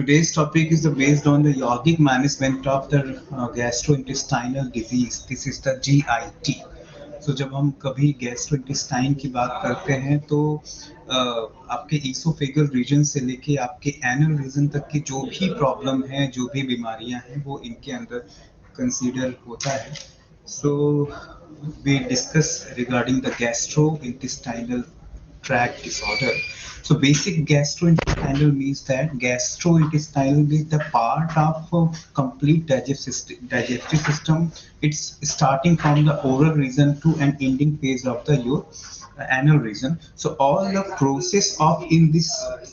Today's topic is based on the yogic management of the gastrointestinal disease. This is the GIT. So जब हम कभी गैस्ट्रोइंटेस्टाइन की बात करते हैं तो आपके ईसोफेगल रीजन से लेके आपके एनल रीजन तक की जो भी प्रॉब्लम है, जो भी बीमारियां हैं, वो इनके अंदर कंसीडर होता है. So we discuss regarding the gastrointestinal tract disorder. So basic gastrointestinal means that gastrointestinal is the part of complete digestive system. It's starting from the oral region to an ending phase of the your anal region. So all the process of in this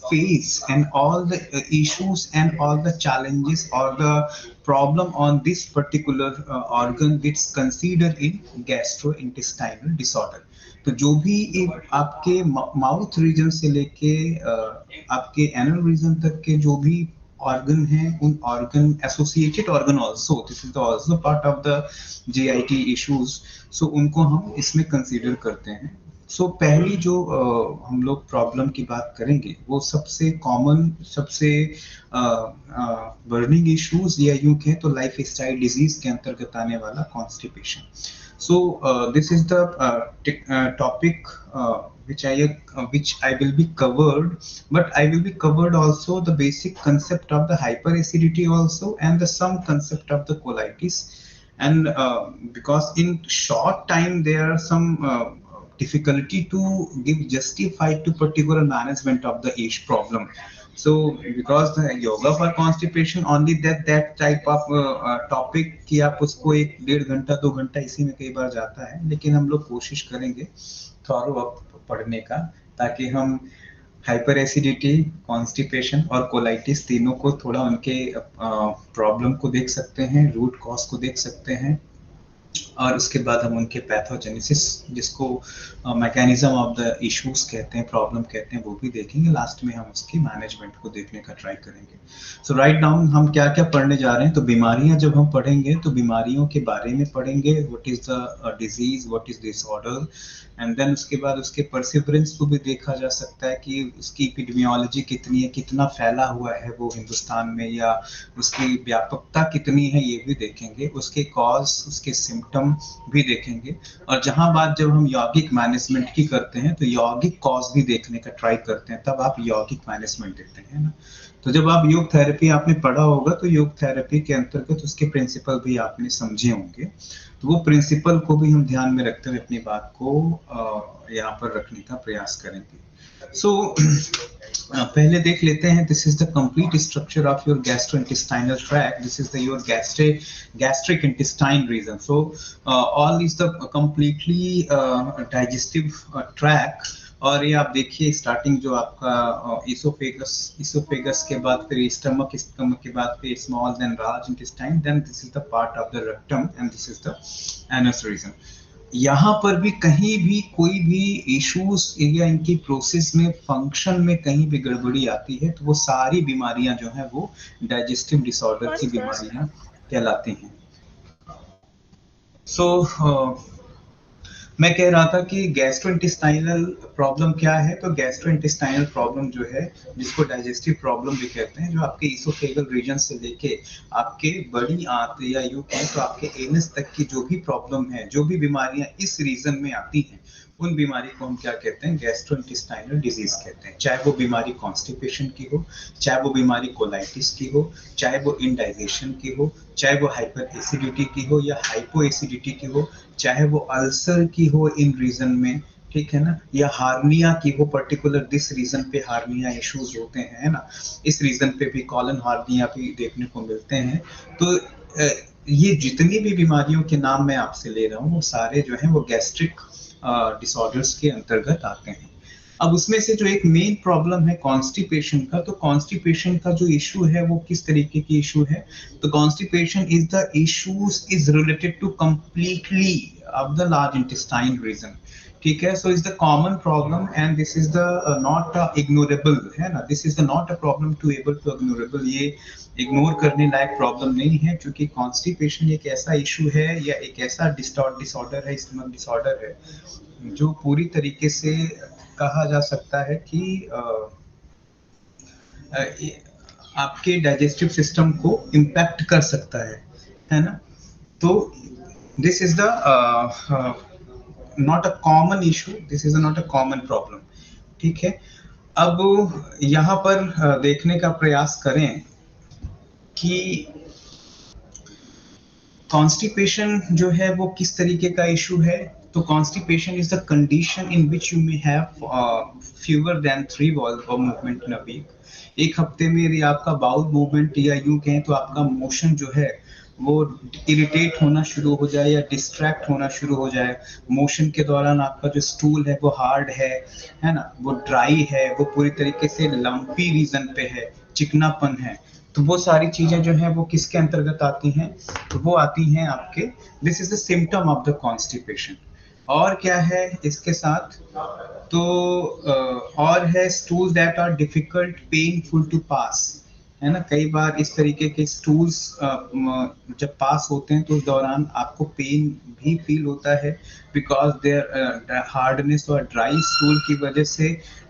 phase and all the issues and all the challenges or the problem on this particular organ gets considered in gastrointestinal disorder. तो जो भी एक आपके mouth reason से लेके आपके anal reason तक के जो भी ऑर्गन हैं, उन organ associated organ also, this is also part of the GIT issues. So उनको हम इसमें कंसीडर करते हैं. सो पहली जो हम लोग प्रॉब्लम की बात करेंगे वो सबसे कॉमन, सबसे बर्निंग इश्यूज या यूं कहें तो लाइफ स्टाइल डिजीज के अंतर्गत आने वाला constipation. So this is the topic which I will be covered, but I will be covered also the basic concept of the hyperacidity also and the some concept of the colitis. And because in short time there are some difficulty to give justify to particular management of the age problem. So because the yoga for constipation only that type of topic कि आप उसको 1-1.5 घंटा इसी में कई बार जाता है, लेकिन हम लोग कोशिश करेंगे थॉरो अप पढ़ने का, ताकि हम हाइपर एसिडिटी, कॉन्स्टिपेशन और कोलाइटिस तीनों को थोड़ा उनके प्रॉब्लम को देख सकते हैं, रूट कॉज को देख सकते हैं, और उसके बाद हम उनके पैथोजेनेसिस, जिसको मैकेनिज्म ऑफ द इश्यूज कहते हैं, प्रॉब्लम कहते हैं, वो भी देखेंगे. लास्ट में हम उसकी मैनेजमेंट को देखने का ट्राई करेंगे. सो राइट नाउ हम क्या क्या पढ़ने जा रहे हैं. तो बीमारियां जब हम पढ़ेंगे तो बीमारियों के बारे में पढ़ेंगे, what is the disease, what is disorder, and then उसके बाद उसके परसिवरेंस को भी देखा जा सकता है कि उसकी एपिडेमियोलॉजी कितनी है, कितना फैला हुआ है वो हिंदुस्तान में, या उसकी व्यापकता कितनी है, ये भी देखेंगे. उसके कॉज, उसके सिम्टम भी देखेंगे. और जहां बात जब हम यौगिक मैनेजमेंट की करते हैं तो यौगिक कॉज भी देखने का ट्राई करते हैं, तब आप यौगिक मैनेजमेंट देते हैं ना. तो जब आप योग थेरेपी आपने पढ़ा होगा तो योग थेरेपी के अंतर्गत उसके प्रिंसिपल भी आपने समझे होंगे. तो वो प्रिंसिपल को भी हम ध्यान में रखते हुए अपनी बात को यहाँ पर रखने का प्रयास करेंगे. सो पहले देख लेते हैं. This is the complete structure of your gastrointestinal tract. This is the your gastric intestine region. So all is the completely digestive tract. और ये आप देखिए स्टार्टिंग जो आपका इसोफेगस के बाद फिर स्टमक के बाद फिर small, then large intestine, then this is the part of the rectum and this is the anus region. यहाँ पर भी कहीं भी कोई भी इश्यूज या इनकी प्रोसेस में, फंक्शन में कहीं भी गड़बड़ी आती है तो वो सारी बीमारियां जो हैं वो डाइजेस्टिव डिसऑर्डर की बीमारियां कहलाती हैं. सो मैं कह रहा था कि गैस्ट्रोइंटेस्टाइनल प्रॉब्लम क्या है. तो गैस्ट्रोइंटेस्टाइनल प्रॉब्लम जो है, जिसको डाइजेस्टिव प्रॉब्लम भी कहते हैं, जो आपके इसोफेगल रीजन से लेके आपके बड़ी आंत या यूं कहें तो आपके एनस तक की जो भी प्रॉब्लम है, जो भी बीमारियां इस रीजन में आती हैं, उन बीमारी को हम क्या कहते हैं, गैस्ट्रोइंटेस्टाइनल डिजीज कहते हैं. चाहे वो बीमारी कॉन्स्टिपेशन की हो, चाहे वो बीमारी कोलाइटिस की हो, चाहे वो इंडाइजेशन की हो, चाहे वो हाइपर एसिडिटी की हो या हाइपो एसिडिटी की हो, चाहे वो अल्सर की हो इन रीजन में, ठीक है ना, या हार्निया की हो, पर्टिकुलर दिस रीजन पे हार्निया इश्यूज होते हैं, है ना. इस रीजन पे भी कॉलन हार्निया भी देखने को मिलते हैं. तो ये जितनी भी बीमारियों के नाम मैं आपसे ले रहा हूँ वो सारे जो हैं वो गैस्ट्रिक डिसऑर्डर्स के अंतर्गत आते हैं. अब उसमें से जो एक मेन प्रॉब्लम है कॉन्स्टिपेशन का, तो कॉन्स्टिपेशन का जो इशू है वो किस तरीके की इशू है. तो constipation is the issues is related to completely of the large intestine region. ठीक है. So is the common problem and this is the not ignorable, है ना. This is the not a problem to able to ignorable. ये ignore करने लायक problem नहीं है, क्योंकि कॉन्स्टिपेशन एक ऐसा इशू है या एक ऐसा डिसऑर्डर है, स्टमक डिसऑर्डर है, जो पूरी तरीके से कहा जा सकता है कि आपके डाइजेस्टिव सिस्टम को इम्पैक्ट कर सकता है ना। तो this is the not a common issue, this is not a common problem, ठीक है। अब यहाँ पर देखने का प्रयास करें कि कॉन्स्टिपेशन जो है वो किस तरीके का इशू है। तो constipation is the condition in which you may have fewer than 3 bowel movement in a week. एक हफ्ते में यदि आपका बाउल मूवमेंट या यूं कहें तो आपका मोशन जो है वो इरिटेट होना शुरू हो जाए या डिस्ट्रैक्ट होना शुरू हो जाए, मोशन के दौरान आपका जो स्टूल है वो हार्ड है ना, वो ड्राई है, वो पूरी तरीके से लंपी रीजन पे है, चिकनापन है, तो वो सारी चीजें जो है वो किसके अंतर्गत आती हैं, तो वो आती हैं आपके, this is the symptom of the constipation. और क्या है इसके साथ, तो और है stools that are difficult painful to pass, है ना। कई बार इस तरीके के स्टूल्स जब पास होते हैं तो उस दौरान आपको पेन भी फील होता है, बिकॉज देयर हार्डनेस और ड्राई स्टूल की वजह से,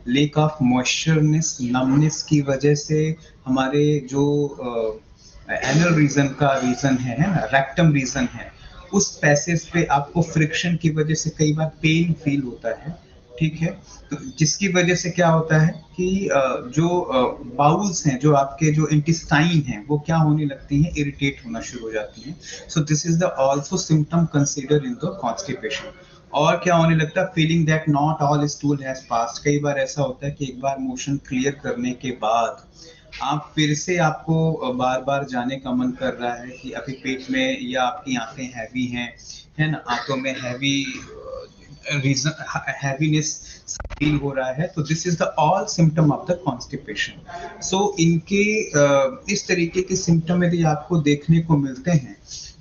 लेक ऑफ मॉइस्चरनेस, नमनेस की वजह से, हमारे जो एनल रीजन का रीजन है ना, रेक्टम रीजन है, उस पैसेज पे आपको फ्रिक्शन की वजह से कई बार पेन फील होता है, ठीक है। तो जिसकी वजह से क्या होता है कि जो बाउल्स हैं, जो आपके जो इंटेस्टाइन हैं, वो क्या होने लगती हैं, इरिटेट होना शुरू हो जाती हैं। So this is the also symptom consider in the constipation. और क्या होने लगता है, feeling that not all stool has passed. कई बार ऐसा होता है कि एक बार मोशन क्लियर करने के बाद आप फिर से, आपको बार बार जाने का मन कर रहा है कि अभी पेट में, या आपकी आंखें हैवी हैं, है ना, आंखों में हैवी रीजन, हैवीनेस फील हो रहा है, तो this is the all symptom of the constipation. So इनके इस तरीके के सिम्टम यदि आपको देखने को मिलते हैं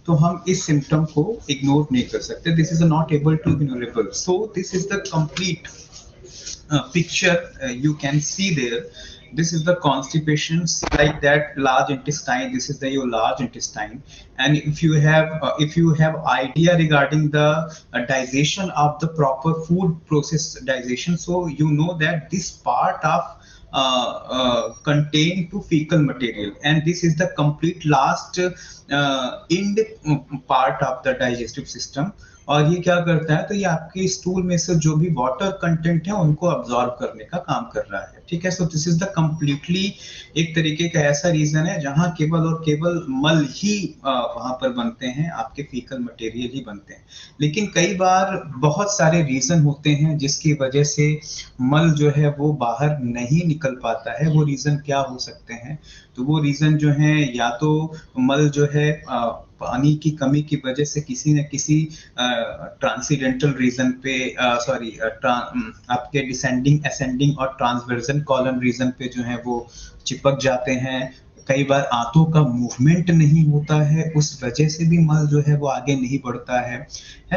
तो हम इस सिम्टम को इग्नोर नहीं कर सकते, this is not able to ignorable. So this is the complete picture you can see there. This is the constipation, like that large intestine, this is the your large intestine. And if you have idea regarding the digestion of the proper food process digestion, so you know that this part of contain to fecal material, and this is the complete last end part of the digestive system. और ये क्या करता है, तो ये आपके stool में से जो भी वाटर कंटेंट है उनको अब्सॉर्ब करने का काम कर रहा है, ठीक है। So this is the completely एक तरीके का ऐसा रीजन है जहां केवल और केवल मल ही वहां पर बनते हैं, आपके फीकल मटेरियल ही बनते हैं। लेकिन कई बार बहुत सारे रीजन होते हैं जिसकी वजह से मल जो है वो बाहर नहीं निकल पाता है। वो रीजन क्या हो सकते हैं, तो वो रीजन जो है, या तो मल जो है पानी की कमी की वजह से किसी न किसी ट्रांसीडेंटल रीजन पे, सॉरी आपके डिसेंडिंग, असेंडिंग और ट्रांसवर्जन कॉलम रीजन पे जो है वो चिपक जाते हैं। कई बार आंतों का मूवमेंट नहीं होता है, उस वजह से भी मल जो है वो आगे नहीं बढ़ता है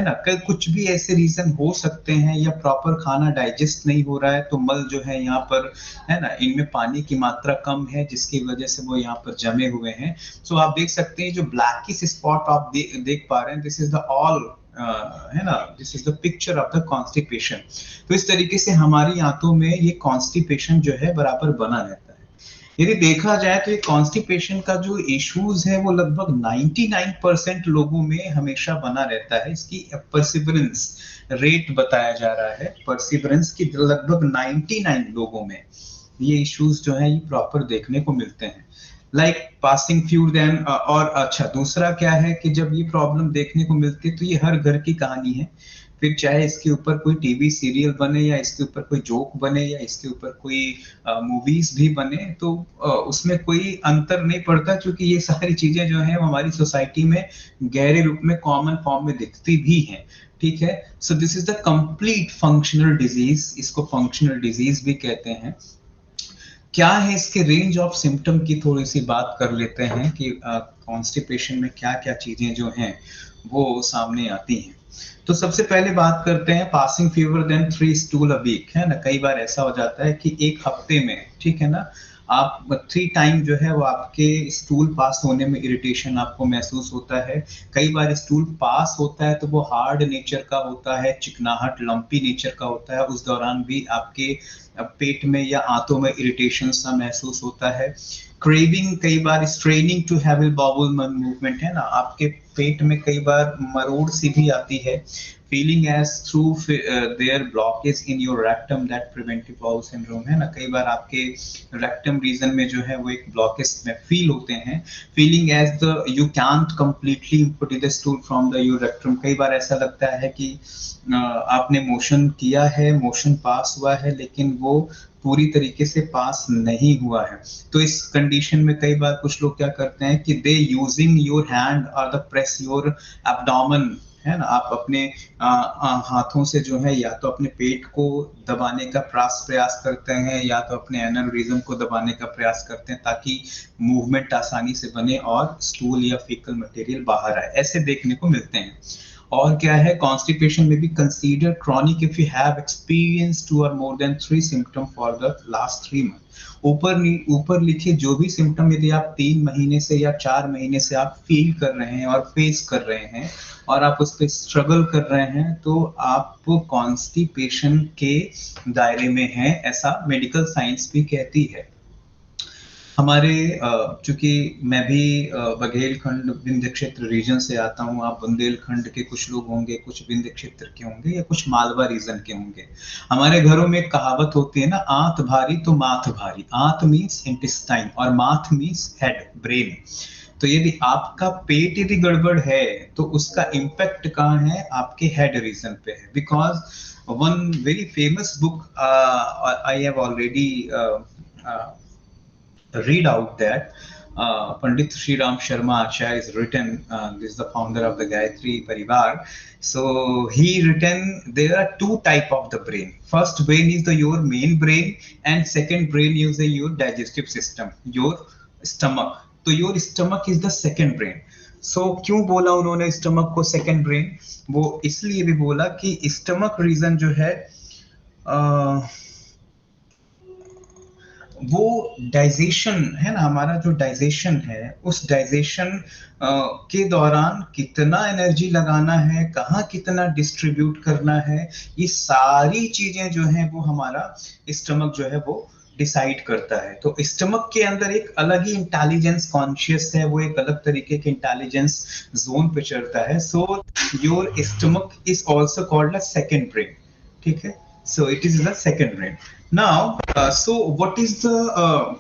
ना। कल कुछ भी ऐसे रीजन हो सकते हैं, या प्रॉपर खाना डाइजेस्ट नहीं हो रहा है तो मल जो है यहाँ पर, है ना, इनमें पानी की मात्रा कम है जिसकी वजह से वो यहाँ पर जमे हुए हैं। सो आप देख सकते हैं जो ब्लैकिश स्पॉट आप देख पा रहे हैं, दिस इज द ऑल है ना, this is the picture of the constipation. तो इस तरीके से हमारी आंतों में ये कॉन्स्टिपेशन जो है बराबर बना रहता है। यदि देखा जाए तो ये कॉन्स्टिपेशन का जो इश्यूज है वो लगभग 99% लोगों में हमेशा बना रहता है। इसकी परसिवरेंस रेट बताया जा रहा है, परसिवरेंस की लगभग 99 लोगों में ये इश्यूज जो है ये प्रॉपर देखने को मिलते हैं, लाइक पासिंग फ्यूल देन। और अच्छा, दूसरा क्या है कि जब ये प्रॉब्लम देखने को मिलती है तो ये हर घर की कहानी है, फिर चाहे इसके ऊपर कोई टीवी सीरियल बने, या इसके ऊपर कोई जोक बने, या इसके ऊपर कोई मूवीज भी बने, तो उसमें कोई अंतर नहीं पड़ता, क्योंकि ये सारी चीजें जो है हमारी सोसाइटी में गहरे रूप में कॉमन फॉर्म में दिखती भी हैं, ठीक है। So this is the complete functional disease, इसको फंक्शनल डिजीज भी कहते हैं। क्या है इसके रेंज ऑफ सिम्टम की थोड़ी सी बात कर लेते हैं कि कॉन्स्टिपेशन में क्या क्या चीजें जो हैं वो सामने आती हैं। तो सबसे पहले बात करते हैं passing fever then 3 stool a week, है ना। कई बार ऐसा हो जाता है कि एक हफ्ते में, ठीक है ना, आप 3 टाइम जो है वो आपके स्टूल पास होने में इरिटेशन आपको महसूस होता है। कई बार स्टूल पास होता है तो वो हार्ड नेचर का होता है, चिकनाहट, लंपी नेचर का होता है, उस दौरान भी आपके पेट में या आंतों में इरिटेशन सा महसूस होता है। क्रेविंग, कई बार straining to have a bowel movement, है ना, आपके पेट में कई बार मरोड़ सी भी आती है, feeling as through there blockage in your rectum that preventive bowel syndrome, है ना, कई बार आपके रेक्टम रीजन में जो है वो एक ब्लॉकेज में फील होते हैं, feeling as the you can't completely put the stool from the your rectum, कई बार ऐसा लगता है कि आपने मोशन किया है, मोशन पास हुआ है, लेकिन वो पूरी तरीके से पास नहीं हुआ है। तो इस कंडीशन में कई बार कुछ लोग क्या करते हैं कि दे यूजिंग योर हैंड और द प्रेस योर एब्डोमेन, है ना, आप अपने हाथों से जो है या तो अपने पेट को दबाने का प्रयास करते हैं या तो अपने एनल रीजन को दबाने का प्रयास करते हैं ताकि मूवमेंट आसानी से बने और स्टूल या फीकल मटेरियल बाहर आए, ऐसे देखने को मिलते हैं। और क्या है, कॉन्स्टिपेशन में भी consider chronic if you have experience 2 और more than 3 symptom for the last 3 month. ऊपर लिखे जो भी सिम्टम यदि आप 3 महीने से या 4 महीने से आप फील कर रहे हैं और फेस कर रहे हैं और आप उस पर स्ट्रगल कर रहे हैं, तो आप कॉन्स्टिपेशन के दायरे में हैं, ऐसा मेडिकल साइंस भी कहती है। हमारे चूंकि मैं भी बघेलखंड विंध्य क्षेत्र रीजन से आता हूँ, आप बुंदेलखंड के कुछ लोग होंगे, कुछ विंध्य क्षेत्र के होंगे या कुछ मालवा रीजन के होंगे। हमारे घरों में एक कहावत होती है ना, आंत भारी तो माथ भारी। आंत मीन्स इंटेस्टाइन और माथ मीन्स हेड, ब्रेन। तो यदि आपका पेट यदि गड़बड़ है तो उसका इम्पैक्ट कहाँ है, आपके हेड रीजन पे है। Because one very famous book I have already read out that Pandit Sri Ram Sharma Acharya is written, this is the founder of the Gayatri Parivar. So he written there are 2 type of the brain. First brain is the your main brain and second brain is the your digestive system, your stomach. तो your stomach is the second brain. So क्यों बोला उन्होंने stomach को second brain, वो इसलिए भी बोला कि स्टमक रीजन जो है वो डाइजेशन है ना, हमारा जो डाइजेशन है उस डाइजेशन के दौरान कितना एनर्जी लगाना है, कहाँ कितना डिस्ट्रीब्यूट करना है, ये सारी चीजें जो हैं वो हमारा स्टमक जो है वो डिसाइड करता है। तो स्टमक के अंदर एक अलग ही इंटेलिजेंस कॉन्शियस है, वो एक अलग तरीके के इंटेलिजेंस जोन पे चलता है। So your stomach is also called a second brain, ठीक है। So it is the second brain. Now, so what is the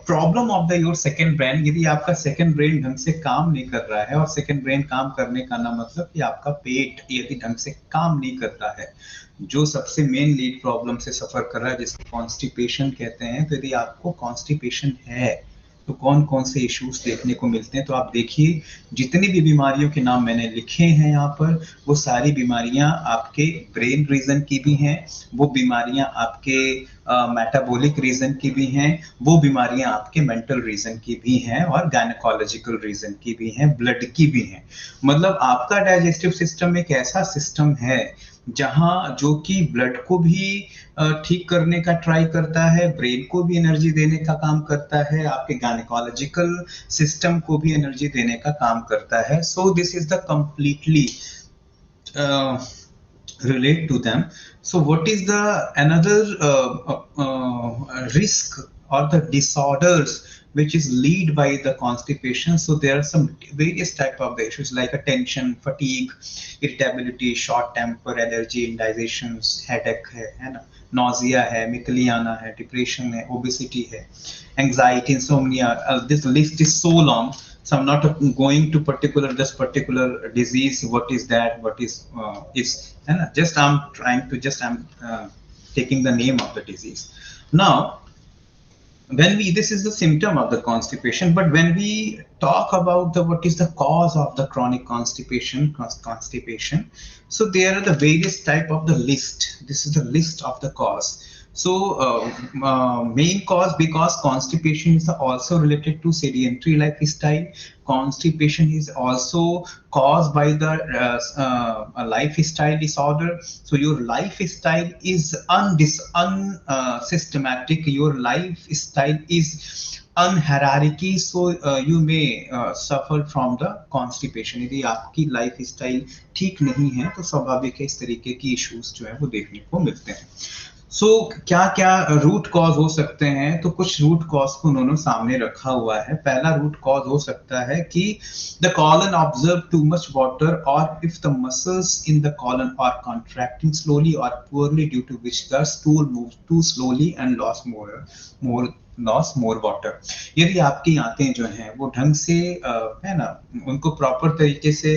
problem of the your second brain? यदि आपका second brain ढंग से काम नहीं कर रहा है, और second brain काम करने का ना मतलब कि आपका पेट यदि ढंग से काम नहीं करता है, जो सबसे मेन लीड प्रॉब्लम से सफर कर रहा है जिसको कॉन्स्टिपेशन कहते हैं। तो यदि आपको कॉन्स्टिपेशन है तो कौन कौन से इश्यूज देखने को मिलते हैं, तो आप देखिए जितनी भी बीमारियों के नाम मैंने लिखे हैं यहाँ पर, वो सारी बीमारियां आपके ब्रेन रीजन की भी हैं, वो बीमारियां आपके मेटाबॉलिक रीजन की भी हैं, वो बीमारियां आपके मेंटल रीजन की भी हैं और गायनेकोलॉजिकल रीजन की भी हैं, ब्लड की भी हैं। मतलब आपका डाइजेस्टिव सिस्टम एक ऐसा सिस्टम है जहां जो कि ब्लड को भी ठीक करने का ट्राई करता है, ब्रेन को भी एनर्जी देने का काम करता है, आपके गायनेकोलॉजिकल सिस्टम को भी एनर्जी देने का काम करता है। So this is the completely relate to them. So what is the another risk or the disorders which is lead by the constipation? So there are some various type of the issues like attention, fatigue, irritability, short temper, allergy, indigestion, headache है ना, nausea है, मिकली आना है, depression है, obesity है, anxiety, insomnia. This list is so long, so I'm not going to this particular disease, what is that, what is just I'm trying to taking the name of the disease. Now when this is the symptom of the constipation, but when we talk about what is the cause of the chronic constipation, so there are the various type of the list. This is the list of the cause. So main cause, because constipation is also related to sedentary lifestyle. Constipation is also caused by the lifestyle disorder. So your lifestyle is unsystematic, your lifestyle is unhierarchy, so you may suffer from the constipation. यदि आपकी lifestyle ठीक नहीं है तो स्वाभाविक है इस तरीके की इश्यूज जो है वो देखने को मिलते हैं। सो क्या क्या रूट कॉज हो सकते हैं, तो कुछ रूट कॉज को उन्होंने सामने रखा हुआ है। पहला रूट कॉज हो सकता है कि the colon observe too much water और if the muscles in the colon are contracting slowly और poorly due to which the stool move too slowly and loss more water. यदि आपकी आंतें जो हैं वो ढंग से है ना, उनको प्रॉपर तरीके से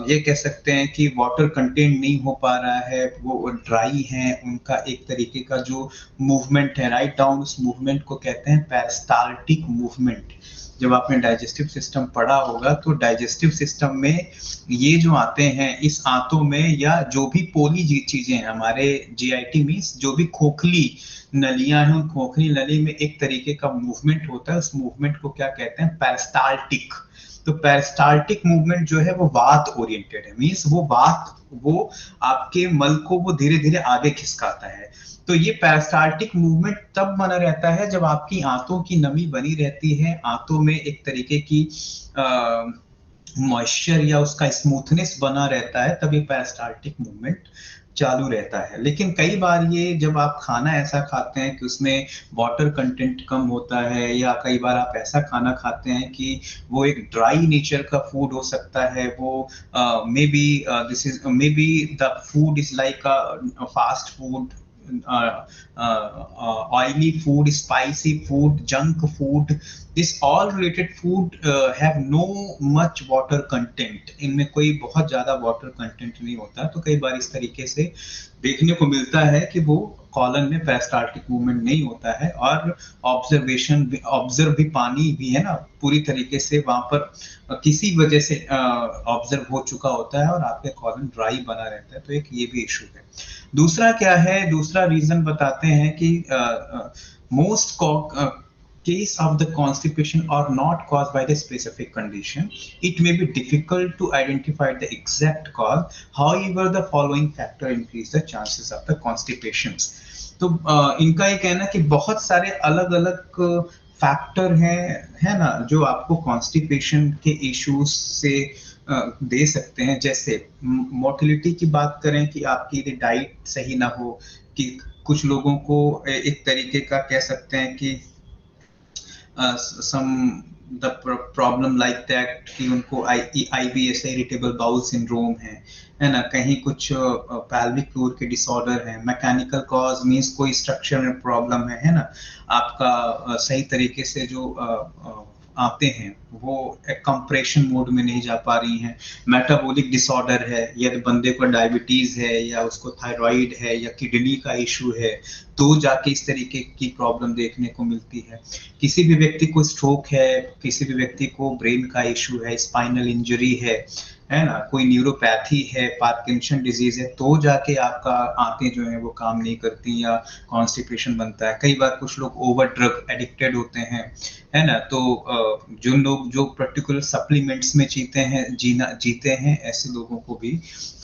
ये कह सकते हैं कि वाटर कंटेंट नहीं हो पा रहा है, वो ड्राई हैं, उनका एक तरीके का जो मूवमेंट है राइट डाउन, उस मूवमेंट को कहते हैं पेरिस्टाल्टिक मूवमेंट। जब आपने डाइजेस्टिव सिस्टम पढ़ा होगा तो डाइजेस्टिव सिस्टम में ये जो आते हैं, इस आंतों में या जो भी पोली चीजें हैं हमारे जीआईटी मींस जो भी खोखली नलियां हैं, उन खोखली नली में एक तरीके का मूवमेंट होता है, उस मूवमेंट को क्या कहते हैं, पेरिस्टाल्टिक। तो पेरिस्टाल्टिक मूवमेंट जो है वो वात ओरिएंटेड है, मींस वो आपके मल को वो धीरे धीरे आगे खिसकाता है। तो ये पेरिस्टाल्टिक मूवमेंट तब बना रहता है जब आपकी आंतों की नमी बनी रहती है, आंतों में एक तरीके की मॉइस्चर या उसका स्मूथनेस बना रहता है, तब ये पेरिस्टाल्टिक मूवमेंट चालू रहता है। लेकिन कई बार ये जब आप खाना ऐसा खाते हैं कि उसमें वाटर कंटेंट कम होता है, या कई बार आप ऐसा खाना खाते हैं कि वो एक ड्राई नेचर का फूड हो सकता है, वो may be the food is like a fast food, oily food, spicy food, junk food, this all related food have no much water content, इनमें कोई बहुत ज्यादा वाटर कंटेंट नहीं होता। तो कई बार इस तरीके से देखने को मिलता है कि वो कॉलन में पेरिस्टाल्टिक मूवमेंट नहीं होता है, और ऑब्जर्व भी पानी भी है ना पूरी तरीके से वहां पर किसी वजह से ऑब्जर्व हो चुका होता है और आपके कॉलन ड्राई बना रहता है। तो एक ये भी इशू है। दूसरा क्या है, दूसरा रीजन बताते हैं कि most case of the constipation are not caused by the specific condition. It may be difficult to identify the exact cause. However, the following factor increase the chances of the constipations. तो इनका ये कहना कि बहुत सारे अलग अलग factor हैं, है ना, जो आपको कॉन्स्टिपेशन के इश्यूज से दे सकते हैं। जैसे मोटिलिटी की बात करें कि आपकी यदि डाइट सही ना हो, कि कुछ लोगों को एक तरीके का कह सकते हैं कि some the problem like that कि उनको IBS इरिटेबल बाउल सिंड्रोम है ना, कहीं कुछ pelvic फ्लोर के डिसऑर्डर है, मैकेनिकल कॉज मींस कोई स्ट्रक्चर में प्रॉब्लम है ना, आपका सही तरीके से जो आते हैं वो कंप्रेशन मोड में नहीं जा पा रही हैं, मेटाबॉलिक डिसऑर्डर है, यदि बंदे को डायबिटीज है या उसको थायराइड है या किडनी का इशू है, तो जाके इस तरीके की प्रॉब्लम देखने को मिलती है। किसी भी व्यक्ति को स्ट्रोक है, किसी भी व्यक्ति को ब्रेन का इशू है, स्पाइनल इंजरी है ना, कोई न्यूरोपैथी है, पार्किंसन डिजीज है, तो जाके आपका आंतें जो है वो काम नहीं करती या कॉन्स्टिपेशन बनता है। कई बार कुछ लोग ओवर ड्रग एडिक्टेड होते हैं, है ना, तो जो लोग जो पर्टिकुलर सप्लीमेंट्स में जीते हैं ऐसे लोगों को भी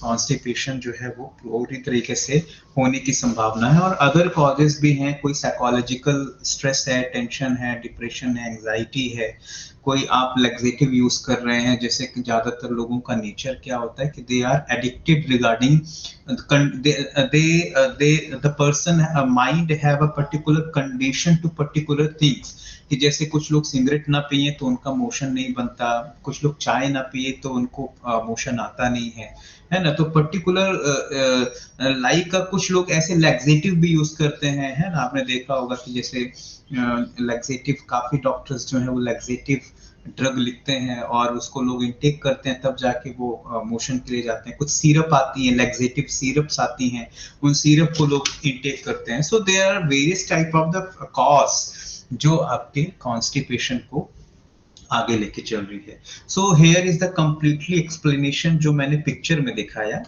कॉन्स्टिपेशन जो है वो पूरी तरीके से होने की संभावना है। और अदर कॉजेस भी हैं, कोई साइकोलॉजिकल स्ट्रेस है, टेंशन है, डिप्रेशन है, एंजाइटी है, कोई आप लैक्सेटिव यूज कर रहे हैं, जैसे कि ज्यादातर लोगों का नेचर क्या होता है कि they are addicted regarding the person mind have a particular condition to particular things, कि जैसे कुछ लोग सिगरेट ना पिए तो उनका मोशन नहीं बनता, कुछ लोग चाय ना पिए तो उनको मोशन आता नहीं है ना, तो पर्टिकुलर लाइक का कुछ लोग ऐसे लैक्सेटिव भी यूज करते हैं, है ना, आपने देखा होगा कि जैसे लैक्सेटिव, काफी डॉक्टर्स जो है वो लैक्सेटिव ड्रग लिखते हैं और उसको लोग इनटेक करते हैं, तब जाके वो मोशन के लिए जाते हैं। कुछ सिरप आती हैं, लैक्सेटिव सिरप्स आती हैं, उन सिरप को लोग इनटेक करते हैं। So there are various type of the cause जो आपके कॉन्स्टिपेशन को आगे लेके चल रही है। So here is the completely explanation जो मैंने पिक्चर में दिखाया।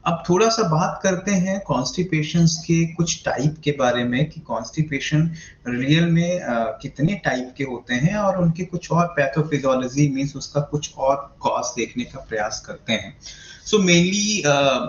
अब थोड़ा सा बात करते हैं कॉन्स्टिपेशंस के कुछ टाइप के बारे में, कि कॉन्स्टिपेशन रियल में कितने टाइप के होते हैं और उनके कुछ और पैथोफिजियोलॉजी मींस उसका कुछ और कॉज देखने का प्रयास करते हैं। So mainly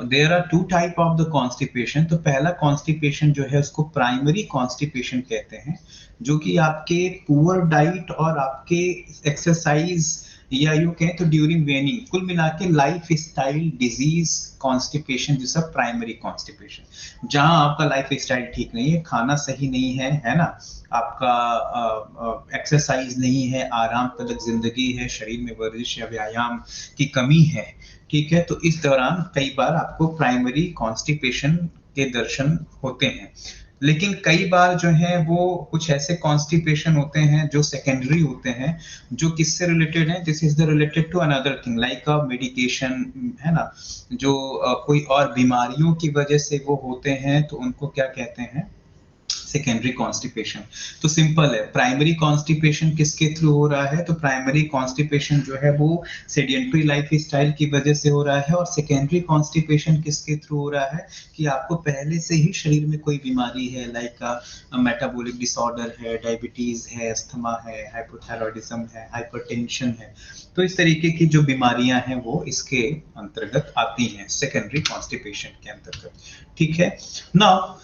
there are two type of the constipation. तो पहला कॉन्स्टिपेशन जो है उसको प्राइमरी कॉन्स्टिपेशन कहते हैं, जो कि आपके पुअर डाइट और आपके एक्सरसाइज या यू कहें तो ड्यूरिंग वेनिंग, कुल मिला के लाइफ स्टाइल डिजीज कॉन्स्टिपेशन जैसा प्राइमरी कॉन्स्टिपेशन, जहां आपका लाइफ स्टाइल ठीक नहीं है, खाना सही नहीं है ना, आपका एक्सरसाइज नहीं है, आराम तलक जिंदगी है, शरीर में वर्जिश या व्यायाम की कमी है, ठीक है, तो इस दौरान कई बार आपको प्राइमरी कॉन्स्टिपेशन के दर्शन होते हैं। लेकिन कई बार जो है वो कुछ ऐसे कॉन्स्टिपेशन होते हैं जो सेकेंडरी होते हैं, जो किससे रिलेटेड है, this is the related to another thing like a medication, है ना, जो कोई और बीमारियों की वजह से वो होते हैं, तो उनको क्या कहते हैं, सेकेंडरी कॉन्स्टिपेशन। तो सिंपल है, प्राइमरी कॉन्स्टिपेशन किसके थ्रू हो रहा है, तो प्राइमरी कॉन्स्टिपेशन जो है वो सेडेंटरी लाइफ स्टाइल की वजह से हो रहा है, और सेकेंडरी कॉन्स्टिपेशन किसके थ्रू हो रहा है कि आपको पहले से ही शरीर में कोई बीमारी है, लाइक मेटाबॉलिक डिसऑर्डर है, डायबिटीज है, अस्थमा है, हाइपोथायरॉयडिज्म है, हाइपरटेंशन है, तो इस तरीके की जो बीमारियां हैं वो इसके अंतर्गत आती हैं, सेकेंडरी कॉन्स्टिपेशन के अंतर्गत, ठीक है। Now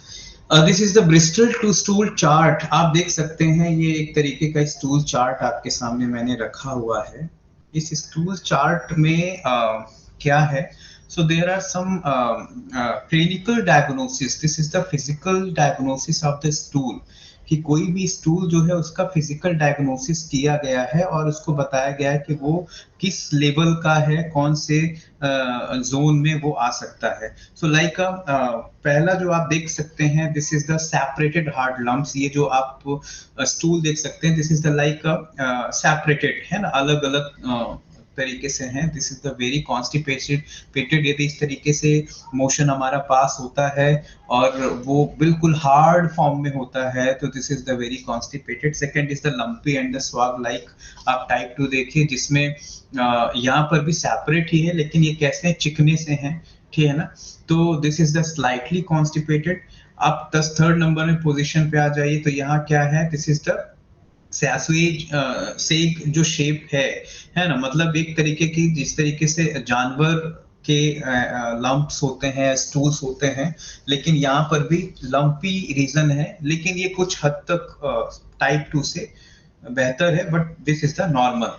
this is the Bristol to stool chart, आप देख सकते हैं ये एक तरीके का स्टूल चार्ट आपके सामने मैंने रखा हुआ है। इस स्टूल चार्ट में क्या है, so there are some clinical diagnosis, this is the physical diagnosis of the stool, कि कोई भी स्टूल जो है उसका फिजिकल डायग्नोसिस किया गया है और उसको बताया गया है कि वो किस लेवल का है, कौन से जोन में वो आ सकता है। सो लाइक पहला जो आप देख सकते हैं, this is the separated hard lumps, ये जो आप स्टूल देख सकते हैं, this is the like separated, है ना, अलग अलग तरीके से हैं, this is the very constipated, यदि इस तरीके से मोशन हमारा पास होता है और वो बिल्कुल हार्ड फॉर्म में होता है, तो this is the very constipated. Second is the lumpy and the swag like, आप टाइप 2 देखिए जिसमें यहाँ पर भी सेपरेट ही है, लेकिन ये कैसे हैं, चिकने से हैं, ठीक है ना, तो this is the slightly constipated. आप 10 नंबर में पोजीशन पे आ जाइए, तो यहाँ क्या है, दिस इज द सेग जो शेप है ना, मतलब एक तरीके की, जिस तरीके से जानवर के लंप्स होते हैं, स्टूल्स होते हैं, लेकिन यहाँ पर भी लंपी रीजन है, लेकिन ये कुछ हद तक टाइप 2 से बेहतर है, but this is the normal.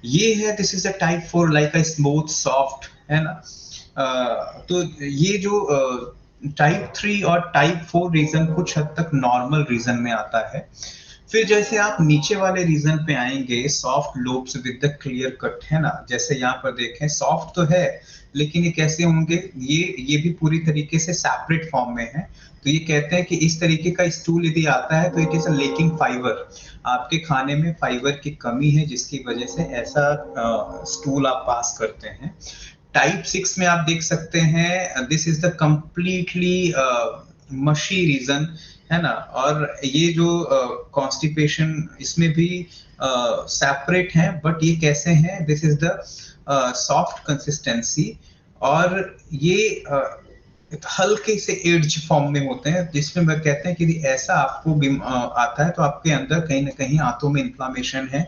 ये है, this is the type 4 like a smooth soft, है ना। तो ये जो टाइप 3 और टाइप 4 रीजन कुछ हद तक नॉर्मल रीजन में आता है। फिर जैसे आप नीचे वाले रीजन पे आएंगे, soft lobes with the clear cut, है ना, जैसे यहाँ पर देखें सॉफ्ट तो है, लेकिन ये कैसे होंगे, ये भी पूरी तरीके से सेपरेट फॉर्म में है। तो ये कहते हैं कि इस तरीके का स्टूल यदि आता है तो it is a lacking fibre, आपके खाने में फाइबर की कमी है, जिसकी वजह से ऐसा स्टूल आप पास करते हैं। टाइप 6 में आप देख सकते हैं, दिस इज द कंप्लीटली मशी रीजन, है ना, और ये जो कॉन्स्टिपेशन इसमें भी सेपरेट है, बट ये कैसे हैं, this is the soft consistency, और ये हल्के से एड्ज फॉर्म में होते हैं, जिसमें मैं कहते हैं कि ऐसा आपको आता है तो आपके अंदर कहीं ना कहीं आंतों में इन्फ्लामेशन है,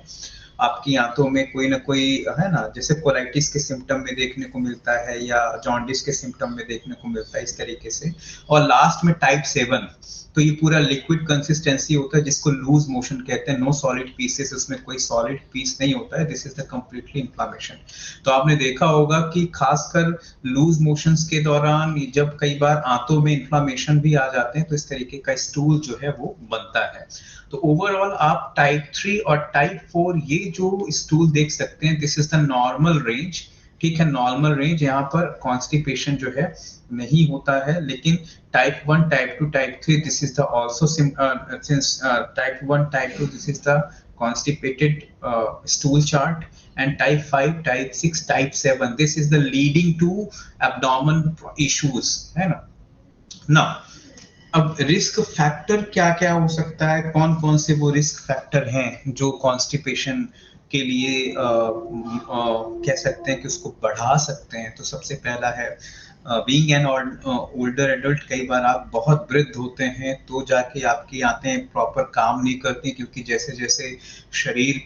आपकी आंतों में कोई ना कोई, है ना, जैसे कोलाइटिस के सिम्टम में देखने को मिलता है या जॉन्डिस के सिम्टम में देखने को मिलता है, इस तरीके से। और लास्ट में टाइप 7, तो ये पूरा लिक्विड कंसिस्टेंसी होता है, जिसको लूज मोशन कहते हैं, नो सॉलिड पीसेस, उसमें कोई सॉलिड पीस नहीं होता है, this is the completely inflammation. तो आपने देखा होगा कि खासकर लूज मोशंस के दौरान जब कई बार आंतों में इन्फ्लामेशन भी आ जाते हैं, तो इस तरीके का स्टूल जो है वो बनता है। तो ओवरऑल आप टाइप 3 और टाइप 4 ये जो स्टूल देख सकते हैं, this is the normal range, ठीक है, नॉर्मल रेंज, यहाँ पर कॉन्स्टिपेशन जो है नहीं होता है। लेकिन type 1, type 2, type 3, this is the also since type 1, type 2, this is the constipated stool chart, and type 5, type 6, type 7, this is the leading to abdomen issues, है ना। Now, अब रिस्क फैक्टर क्या क्या हो सकता है, कौन कौन से वो रिस्क फैक्टर हैं जो कॉन्स्टिपेशन के लिए कह सकते हैं कि उसको बढ़ा सकते हैं। तो सबसे पहला है बीइंग एन ओल्डर एडल्ट, कई बार आप बहुत वृद्ध होते हैं तो जाके आपकी आंतें प्रॉपर काम नहीं करती, क्योंकि जैसे जैसे शरीर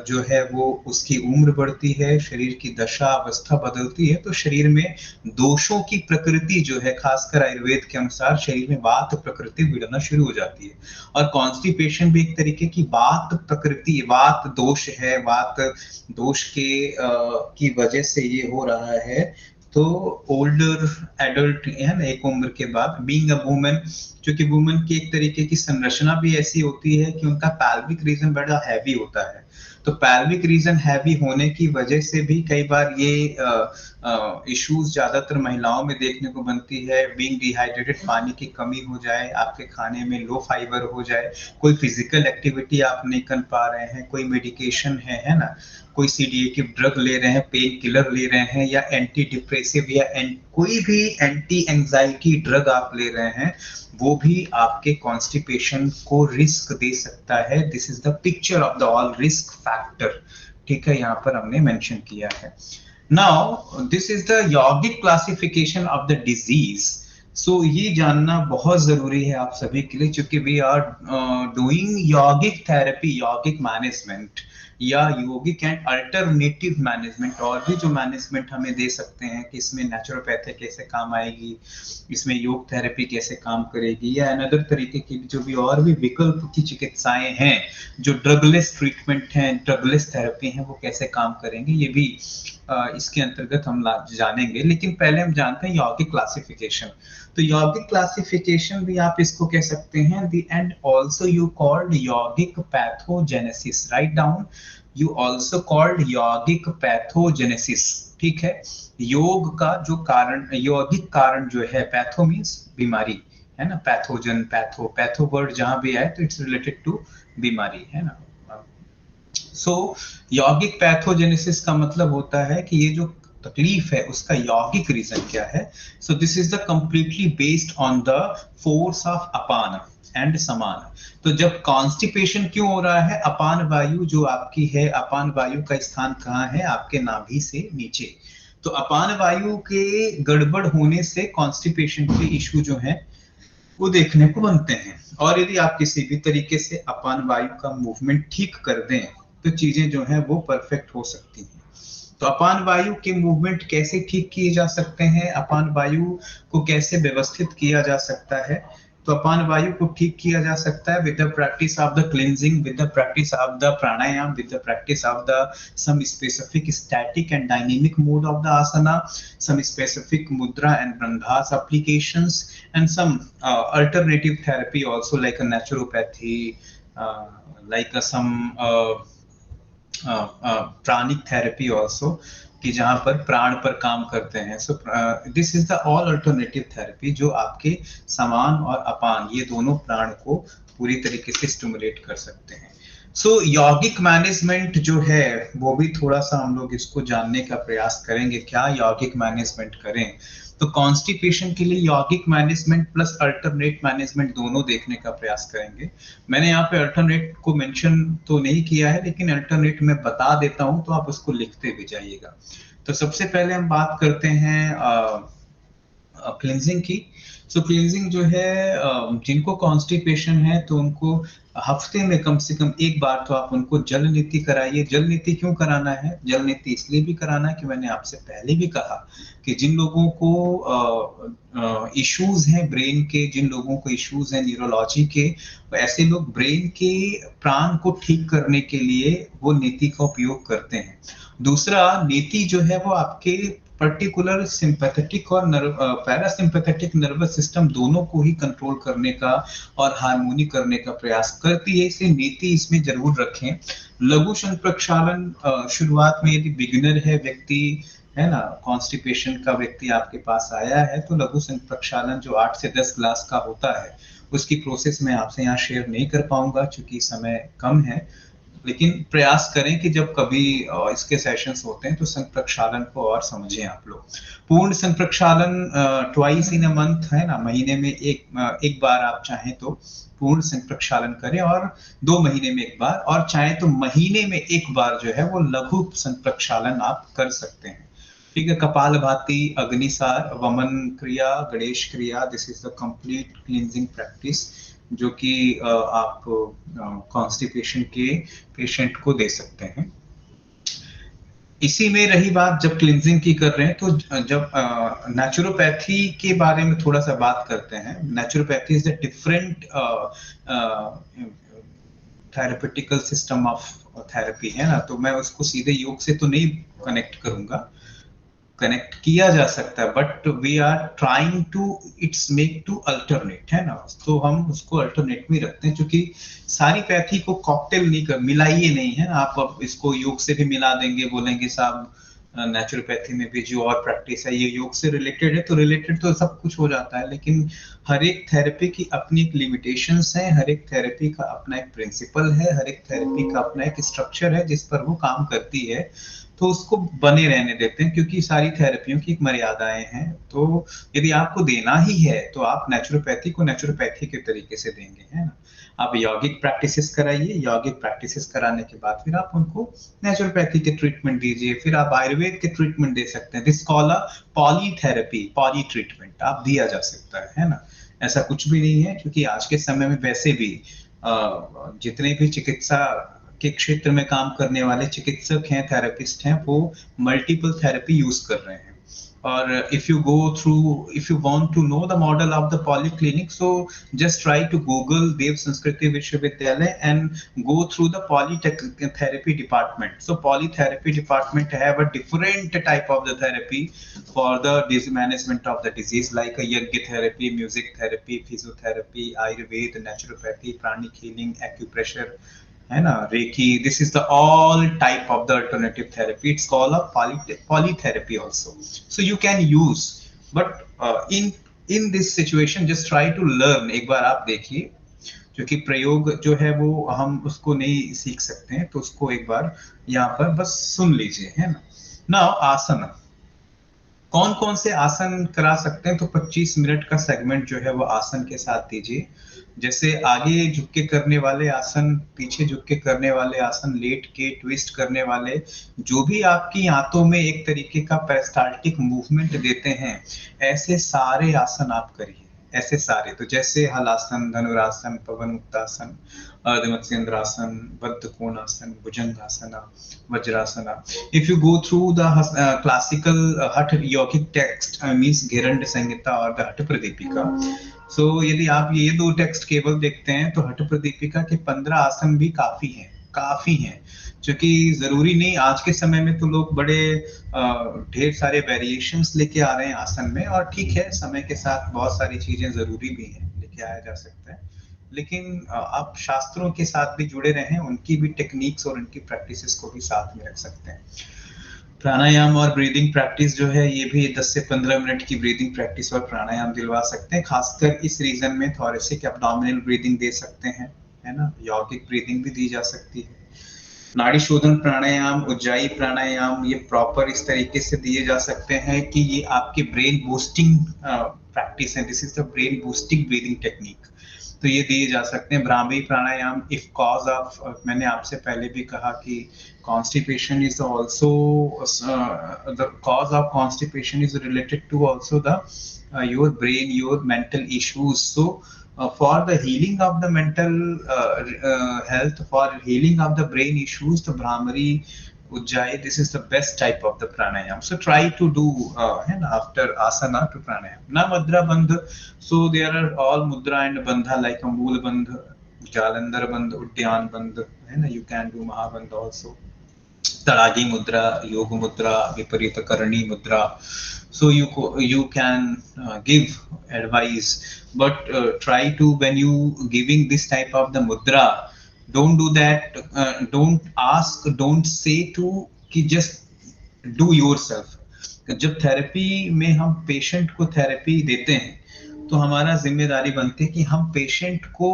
जो है वो उसकी उम्र बढ़ती है, शरीर की दशा अवस्था बदलती है, तो शरीर में दोषों की प्रकृति जो है, खासकर आयुर्वेद के अनुसार शरीर में वात प्रकृति बिगड़ना शुरू हो जाती है। और कॉन्स्टिपेशन भी एक तरीके की वात प्रकृति, वात दोष है, वात दोष के की वजह से ये हो रहा है। तो ओल्डर एडल्ट है ना, एक उम्र के बाद, बीइंग अ वुमन, क्योंकि वुमन की एक तरीके की संरचना भी ऐसी होती है कि उनका पैल्विक रीजन बड़ा हैवी होता है। तो पैल्विक रीजन हैवी होने की वजह से भी कई बार ये इश्यूज ज्यादातर महिलाओं में देखने को बनती है। बीइंग डिहाइड्रेटेड, पानी की कमी हो जाए, आपके खाने में लो फाइबर हो जाए, कोई फिजिकल एक्टिविटी आप नहीं कर पा रहे हैं, कोई मेडिकेशन है ना, कोई सीडिएटिव ड्रग ले रहे हैं, पेन किलर ले रहे हैं, या एंटी डिप्रेसिव या कोई भी एंटी एंजाइटी ड्रग आप ले रहे हैं, वो भी आपके कॉन्स्टिपेशन को रिस्क दे सकता है। This is the picture of the all risk factor, ठीक है, यहाँ पर हमने मेंशन किया है। नाउ दिस इज द यौगिक क्लासिफिकेशन ऑफ द डिजीज। सो ये जानना बहुत जरूरी है आप सभी के लिए, क्योंकि वी आर डूइंग यौगिक थेरेपी, यौगिक मैनेजमेंट या यौगिक एंड अल्टरनेटिव मैनेजमेंट। और भी जो मैनेजमेंट हमें दे सकते हैं कि इसमें नेचुरोपैथी कैसे काम आएगी, इसमें योग थेरेपी कैसे काम करेगी, या अनदर तरीके की जो भी और भी विकल्प की चिकित्साएं हैं, जो ड्रगलेस ट्रीटमेंट हैं, ड्रगलेस थेरेपी हैं, वो कैसे काम करेंगे, ये भी इसके अंतर्गत हम जानेंगे। लेकिन पहले हम जानते हैं यौगिक क्लासिफिकेशन। तो यौगिक क्लासिफिकेशन भी आप इसको कह सकते हैं the and also you called यौगिक pathogenesis. Right down, you also called यौगिक पैथोजेनेसिस, ठीक है। योग का जो कारण, यौगिक कारण जो है, पैथो मींस बीमारी, है ना, पैथोजन, पैथो वर्ड जहां भी आए तो इट्स रिलेटेड टू बीमारी, है ना। सो यौगिक पैथोजेनेसिस का मतलब होता है कि ये जो तकलीफ है उसका यौगिक रीजन क्या है। So this is the completely based on the force of upon and समान। तो जब कॉन्स्टिपेशन क्यों हो रहा है, अपान वायु जो आपकी है, अपान वायु का स्थान कहाँ है, आपके नाभि से नीचे। तो अपान वायु के गड़बड़ होने से कॉन्स्टिपेशन के इश्यू जो है वो देखने को बनते हैं। और यदि आप किसी भी तरीके से अपान वायु का मूवमेंट ठीक कर दें तो चीजें जो है वो परफेक्ट हो सकती हैं। तो अपान वायु के मूवमेंट कैसे ठीक किए जा सकते हैं, अपान वायु को कैसे व्यवस्थित किया जा सकता है। तो अपान वायु को ठीक किया जा सकता है with the practice of the cleansing, with the practice of the pranayama, with the practice of the some specific static and dynamic mode of the asana, some specific mudra and bandhas applications, and some alternative therapy also, like a naturopathy, like some pranic therapy also, कि जहां पर प्राण पर काम करते हैं। So this is the all alternative therapy जो आपके समान और अपान, ये दोनों प्राण को पूरी तरीके से स्टिमुलेट कर सकते हैं। सो यौगिक मैनेजमेंट जो है वो भी थोड़ा सा हम लोग इसको जानने का प्रयास करेंगे, क्या यौगिक मैनेजमेंट करें। तो कॉन्स्टिपेशन के लिए यौगिक मैनेजमेंट प्लस अल्टरनेट मैनेजमेंट दोनों देखने का प्रयास करेंगे। मैंने यहाँ पे अल्टरनेट को मेंशन तो नहीं किया है, लेकिन अल्टरनेट मैं बता देता हूँ तो आप उसको लिखते भी जाइएगा। तो सबसे पहले हम बात करते हैं क्लींजिंग की। सो क्लींजिंग जो है, जिनको कॉन्स्टिपेशन है तो उनको हफ्ते में कम से कम एक बार तो आप उनको जल नीति कराइए। जल नीति क्यों कराना है, जल नीति इसलिए भी कराना है कि मैंने आपसे पहले भी कहा कि जिन लोगों को इश्यूज हैं ब्रेन के, जिन लोगों को इश्यूज हैं न्यूरोलॉजी के, ऐसे लोग ब्रेन के प्राण को ठीक करने के लिए वो नीति का उपयोग करते हैं। दूसरा, नीति जो है वो आपके पर्टिकुलर सिंपैथेटिक और पैरासिम्पैथेटिक नर्वस सिस्टम दोनों को ही कंट्रोल करने का और हार्मोनी करने का प्रयास करती है, इसलिए नीति इसमें जरूर रखें। लघु शंख प्रक्षालन शुरुआत में, यदि बिगिनर है व्यक्ति, है ना, कॉन्स्टिपेशन का व्यक्ति आपके पास आया है, तो लघु शंख प्रक्षालन जो 8 से 10 ग्लास का होता है, उसकी प्रोसेस मैं आपसे यहाँ शेयर नहीं कर पाऊंगा क्योंकि समय कम है। लेकिन प्रयास करें कि जब कभी इसके सेशंस होते हैं तो संघ प्रक्षालन को और समझें आप लोग। पूर्ण संघ प्रक्षालन ट्वाइस इन अ मंथ, है ना, महीने में एक बार आप चाहें तो पूर्ण संघ प्रक्षालन करें, और 2 महीने में एक बार, और चाहे तो महीने में एक बार जो है वो लघु संघ प्रक्षालन आप कर सकते हैं। ठीक है, कपालभाति, अग्निसार, वमन क्रिया, गणेश क्रिया, this is the complete cleansing practice जो कि आप कॉन्स्टिपेशन के पेशेंट को दे सकते हैं। इसी में रही बात, जब क्लिनजिंग की कर रहे हैं तो जब नेचुरोपैथी के बारे में थोड़ा सा बात करते हैं। Naturopathy is the different therapeutical system of therapy, है ना। तो मैं उसको सीधे योग से तो नहीं कनेक्ट करूंगा, कनेक्ट किया जा सकता है, but we are trying to its make to alternate, है ना। तो हम उसको अल्टरनेट में रखते हैं, क्योंकि सारी पैथी को कॉकटेल नहीं कर, मिलाइए नहीं, है ना। आप अब इसको योग से भी मिला देंगे, बोलेंगे साहब नेचुरोपैथी में भी जो और प्रैक्टिस है ये योग से रिलेटेड है, तो रिलेटेड तो सब कुछ हो जाता है। लेकिन हर एक थेरेपी की अपनी एक लिमिटेशंस है, हर एक थेरेपी का अपना एक प्रिंसिपल है, हर एक थेरेपी का अपना एक स्ट्रक्चर है जिस पर वो काम करती है। तो उसको बने रहने देते हैं, क्योंकि सारी थेरेपियों की एक मर्यादाएं हैं। तो यदि आपको देना ही है तो आप नेचुरोपैथी को नेचुरोपैथी के तरीके से देंगे, है ना। आप यौगिक प्रैक्टिसेस कराइए, यौगिक प्रैक्टिसेस कराने के बाद फिर आप उनको नेचुरोपैथी के ट्रीटमेंट दीजिए, फिर आप आयुर्वेद के ट्रीटमेंट दे सकते हैं। This call a polytherapy, poly treatment आप दिया जा सकता है ना। ऐसा कुछ भी नहीं है, क्योंकि आज के समय में वैसे भी जितने भी चिकित्सा के क्षेत्र में काम करने वाले चिकित्सक हैं, थेरेपिस्ट हैं, वो मल्टीपल थेरेपी यूज कर रहे हैं। और if you go through, if you want to know the model of the polyclinic, so just try to Google Dev Sanskriti Vishwavidyalaya and go through the polytherapy department. So polytherapy department have a different type of the therapy for the disease management of the disease, like a yagya therapy, music therapy, physiotherapy, ayurveda, naturopathy, pranic healing, acupressure, है ना, reiki. This is the all type of the alternative therapy, it's called a polytherapy also. So you can use, but in this situation just try to learn. एक बार आप देखिए, क्योंकि प्रयोग जो है वो हम उसको नहीं सीख सकते हैं, तो उसको एक बार यहाँ पर बस सुन लीजिए, है ना। नाउ आसन, कौन कौन से आसन करा सकते हैं, तो 25 मिनट का सेगमेंट जो है वो आसन के साथ दीजिए। जैसे आगे झुक के करने वाले आसन, पीछे झुक के करने वाले आसन, लेट के ट्विस्ट करने वाले, जो भी आपकी आंतों में एक तरीके का पेरिस्टाल्टिक मूवमेंट देते हैं, ऐसे सारे आसन आप करिए, ऐसे सारे। तो जैसे हलासन, धनुरासन, पवन मुक्तासन, अर्धमत्स्येंद्रासन, बद्ध कोणासन, Bhujangasana, वज्रासना। If you go through the classical Hatha yogic text, means Gheranda संहिता और the हठ प्रदीपिका, so यदि आप ये दो टेक्स्ट केवल देखते हैं तो हठ प्रदीपिका के 15 आसन भी काफी हैं, काफी हैं। क्योंकि जरूरी नहीं, आज के समय में तो लोग बड़े ढेर सारे वेरिएशंस लेके आ रहे हैं आसन में, और ठीक है, समय के साथ बहुत सारी चीजें जरूरी भी हैं, लेके आया जा सकता है। लेकिन आप शास्त्रों के साथ भी जुड़े रहें, उनकी भी टेक्निक्स और उनकी प्रैक्टिसेस को भी साथ में रख सकते हैं। प्राणायाम और ब्रीदिंग प्रैक्टिस जो है, ये भी 10 से 15 मिनट की ब्रीदिंग प्रैक्टिस और प्राणायाम दिलवा सकते हैं। खासकर इस रीजन में थोरेसिक एब्डोमिनल ब्रीदिंग दे सकते हैं, है ना। यौगिक ब्रीदिंग भी दी जा सकती है। नाड़ी शोधन प्राणायाम, उज्जाई प्राणायाम, ये प्रॉपर इस तरीके से दिए जा सकते हैं कि ये आपके ब्रेन बूस्टिंग प्रैक्टिस है। This is the brain boosting breathing technique, तो ये दिए जा सकते हैं। भ्रामरी प्राणायाम, इफ कॉज ऑफ, मैंने आपसे पहले भी कहा कि constipation is also the cause of constipation is related to also the your brain, your mental issues. So for the healing of the mental health, for healing of the brain issues, the Brahmari, Ujjayi, this is the best type of the pranayam. So try to do after asana to pranayam. Now mudra bandha, so there are all mudra and bandha, like a mool bandha, jalandhar bandha, udyan bandha, and you can do mahabandha also. Tadagi मुद्रा, योग मुद्रा, विपरीत करणी मुद्रा. So you can give advice, but try to, when you giving this type of the mudra, don't do that, don't ask, don't say to कि just do yourself. जब therapy में हम patient को थेरेपी देते हैं, तो हमारा जिम्मेदारी बनती है कि हम पेशेंट को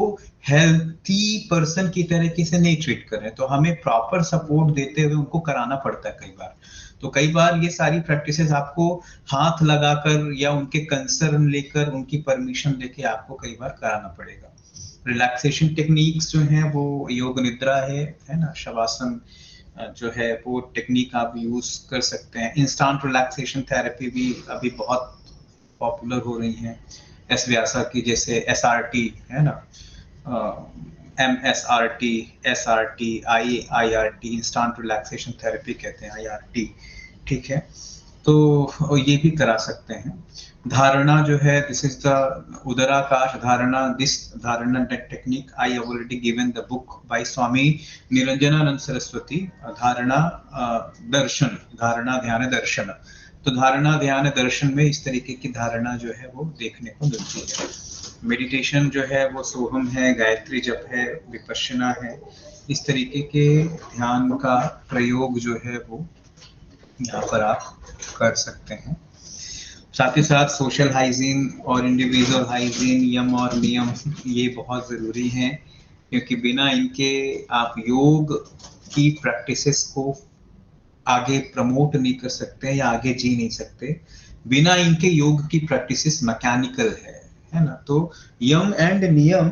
हेल्थी पर्सन की तरीके से नहीं ट्रीट करें, तो हमें प्रॉपर सपोर्ट देते हुए उनको कराना पड़ता है कई बार। तो कई बार ये सारी प्रैक्टिसेस आपको हाथ लगाकर या उनके कंसर्न लेकर, उनकी परमिशन लेके आपको कई बार कराना पड़ेगा। रिलैक्सेशन टेक्निक्स जो हैं वो योग निद्रा है ना, शवासन जो है वो टेक्निक आप यूज कर सकते हैं। इंस्टेंट रिलैक्सेशन थेरेपी भी अभी बहुत पॉपुलर हो रही हैं, एस व्यासा की जैसे SRT, है ना। MSRT, SRT, IRT, instant relaxation therapy कहते हैं, IRT, ठीक है। तो ये भी करा सकते हैं। धारणा जो है, दिस इज द उदराकाश धारणा, this dharana technique I already given the book by Swami Niranjanananda Saraswati, Dharana Darshan, धारणा ध्यान दर्शन। तो धारणा ध्यान दर्शन में इस तरीके की धारणा जो है वो देखने को मिलती है। मेडिटेशन जो है वो सोहम है, गायत्री जप है, विपश्यना है, इस तरीके के ध्यान का प्रयोग जो है वो यहाँ पर आप कर सकते हैं। साथ ही साथ सोशल हाइजीन और इंडिविजुअल हाइजीन, यम और नियम, ये बहुत ज़रूरी हैं, क्योंकि बिना इनके आप योग की प्रैक्टिसेस को आगे प्रमोट नहीं कर सकते या आगे जी नहीं सकते। बिना इनके योग की प्रैक्टिसेस मैकेनिकल है ना। तो yama and niyama,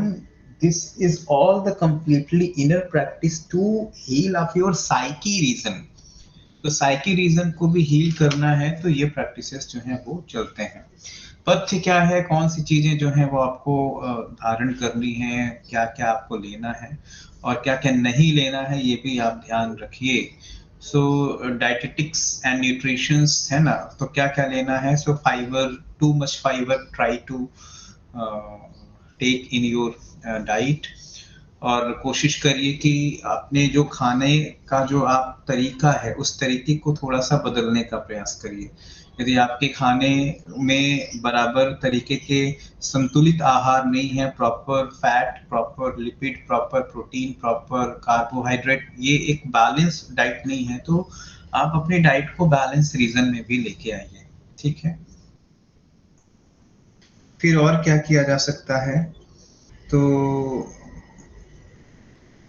this is all the completely inner practice to heal of your psyche region. तो साइकी रीजन को भी हील करना है तो ये प्रैक्टिसेस जो हैं वो चलते हैं। पथ्य क्या है, कौन सी चीजें जो हैं वो आपको धारण करनी है, क्या क्या आपको लेना है और क्या क्या नहीं लेना है, ये भी आप ध्यान रखिए। सो डाइटेटिक्स एंड न्यूट्रिशंस है ना, तो क्या क्या लेना है। So fibre, too much fibre try to take in your diet, और कोशिश करिए कि अपने जो खाने का जो आप तरीका है उस तरीके को थोड़ा सा बदलने का प्रयास करिए। यदि आपके खाने में बराबर तरीके के संतुलित आहार नहीं है, proper fat, proper lipid, proper protein, proper carbohydrate, ये एक बैलेंस डाइट नहीं है, तो आप अपनी डाइट को बैलेंस रीजन में भी लेके आइए, ठीक है। फिर और क्या किया जा सकता है, तो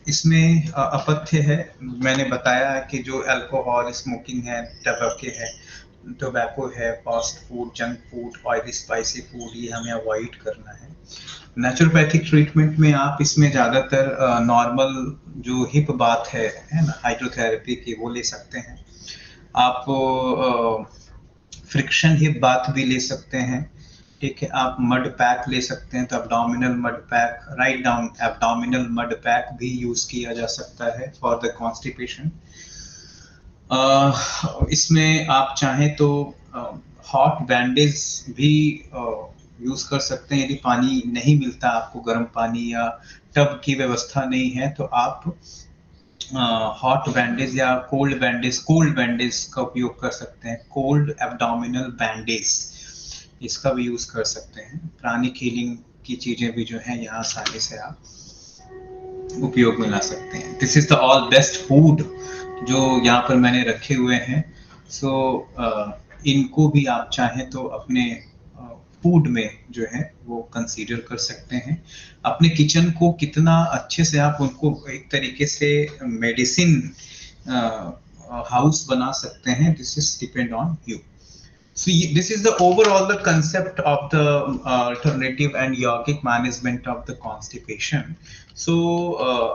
इसमें अपथ्य है, मैंने बताया कि जो अल्कोहल, स्मोकिंग है, टोबैको है, fast food, junk food, oily spicy food, ये हमें अवॉइड करना है। नेचुरोपैथिक ट्रीटमेंट में आप इसमें ज़्यादातर नॉर्मल जो हिप बात है ना, हाइड्रोथेरेपी की, वो ले सकते हैं आप। फ्रिक्शन हिप बात भी ले सकते हैं, ठीक है। आप मड पैक ले सकते हैं, तो abdominal mud pack, write down abdominal mud pack भी यूज किया जा सकता है फॉर द कॉन्स्टिपेशन। इसमें आप चाहें तो हॉट बैंडेज भी यूज कर सकते हैं। यदि पानी नहीं मिलता आपको, गर्म पानी या टब की व्यवस्था नहीं है, तो आप हॉट बैंडेज या कोल्ड बैंडेज का उपयोग कर सकते हैं। कोल्ड एब्डोमिनल बैंडेज, इसका भी यूज कर सकते हैं। प्राणिक हीलिंग की चीजें भी जो है यहाँ आसानी से आप उपयोग में ला सकते हैं। This is the all best food जो यहाँ पर मैंने रखे हुए हैं। सो इनको भी आप चाहें तो अपने फूड में जो है वो कंसीडर कर सकते हैं। अपने किचन को कितना अच्छे से आप उनको एक तरीके से मेडिसिन हाउस बना सकते हैं, this is depend on you. So this is the overall the concept of the alternative and yogic management of the constipation. So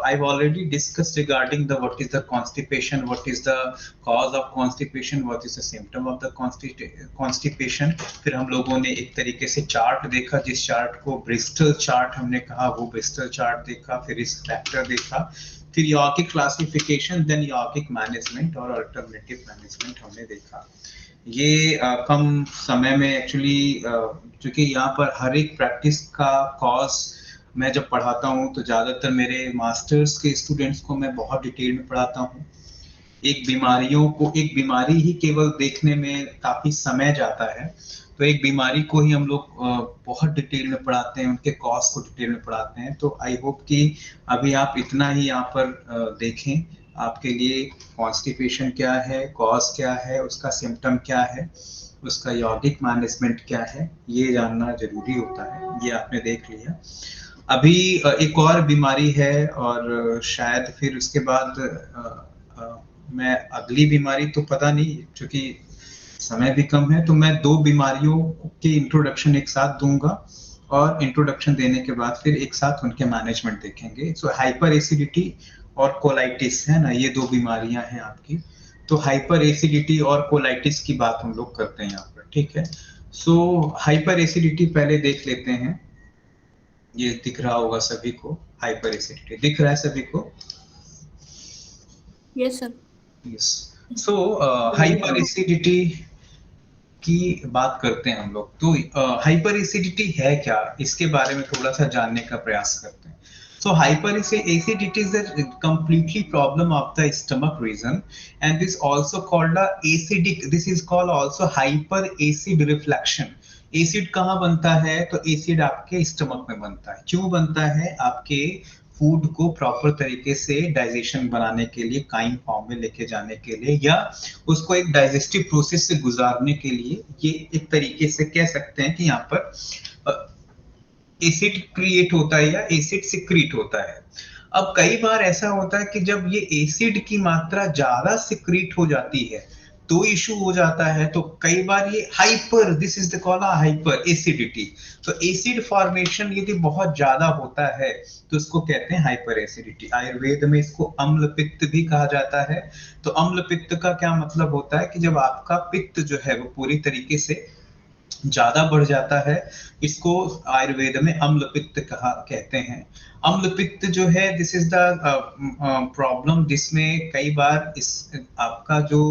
I've already discussed regarding the what is the constipation, what is the cause of constipation, what is the symptom of the constipation. फिर हम लोगों ने एक तरीके से chart देखा, जिस chart को ब्रिस्टल चार्ट हमने कहा, वो ब्रिस्टल चार्ट देखा, फिर रिस्क फैक्टर देखा, फिर यॉगिक क्लासिफिकेशन, देन यॉगिक मैनेजमेंट और अल्टरनेटिव मैनेजमेंट हमने देखा। ये कम समय में एक्चुअली, क्योंकि यहाँ पर हर एक प्रैक्टिस का कॉज, मैं जब पढ़ाता हूँ तो ज़्यादातर मेरे मास्टर्स के स्टूडेंट्स को मैं बहुत डिटेल में पढ़ाता हूँ। एक बीमारी ही केवल देखने में काफ़ी समय जाता है, तो एक बीमारी को ही हम लोग बहुत डिटेल में पढ़ाते हैं, उनके कॉज को डिटेल में पढ़ाते हैं। तो आई होप कि अभी आप इतना ही यहाँ पर देखें, आपके लिए कॉन्स्टिपेशन क्या है, कॉज क्या है, उसका सिम्टम क्या है, उसका यॉगिक मैनेजमेंट क्या है, ये जानना जरूरी होता है। ये आपने देख लिया। अभी एक और बीमारी है, और शायद फिर उसके बाद मैं अगली बीमारी तो पता नहीं, क्योंकि समय भी कम है, तो मैं 2 बीमारियों के इंट्रोडक्शन एक साथ दूंगा, और इंट्रोडक्शन देने के बाद फिर एक साथ उनके मैनेजमेंट देखेंगे। सो हाइपर एसिडिटी और कोलाइटिस है ना, ये 2 बीमारियां हैं आपकी। तो हाइपर एसिडिटी और कोलाइटिस की बात हम लोग करते हैं यहाँ पर, ठीक है। सो हाइपर एसिडिटी पहले देख लेते हैं, ये दिख रहा होगा सभी को। हाइपर एसिडिटी दिख रहा है सभी को? Yes sir. यस। सो हाइपर एसिडिटी की बात करते हैं हम लोग, तो हाइपर एसिडिटी है क्या, इसके बारे में थोड़ा सा जानने का प्रयास करते हैं। So hyperacidity is a completely problem of the stomach region, and this also called a acidic. This is called also hyperacid reflection. Acid कहाँ बनता है? तो एसिड आपके स्टमक में बनता है। क्यों बनता है? आपके फूड को प्रॉपर तरीके से डाइजेशन बनाने के लिए, काइम फॉर्म में लेके जाने के लिए, या उसको एक डाइजेस्टिव प्रोसेस से गुजारने के लिए, ये एक तरीके से कह सकते हैं कि यहाँ पर एसिड क्रिएट होता है या एसिड सिक्रीट होता है। अब कई बार ऐसा होता है कि जब ये एसिड की मात्रा ज्यादा सिक्रीट हो जाती है तो इशू हो जाता है। तो कई बार ये hyper, this is the called hyper acidity. तो एसिड फॉर्मेशन यदि बहुत ज्यादा होता है तो इसको कहते हैं हाइपर एसिडिटी। आयुर्वेद में इसको अम्ल पित्त भी कहा जाता है। तो अम्ल पित्त का क्या मतलब होता है कि जब आपका पित्त जो है वो पूरी तरीके से ज्यादा बढ़ जाता है, इसको आयुर्वेद में अम्ल पित्त कहा कहते हैं। अम्ल पित्त जो है, दिस इज द प्रॉब्लम जिसमें कई बार इस आपका जो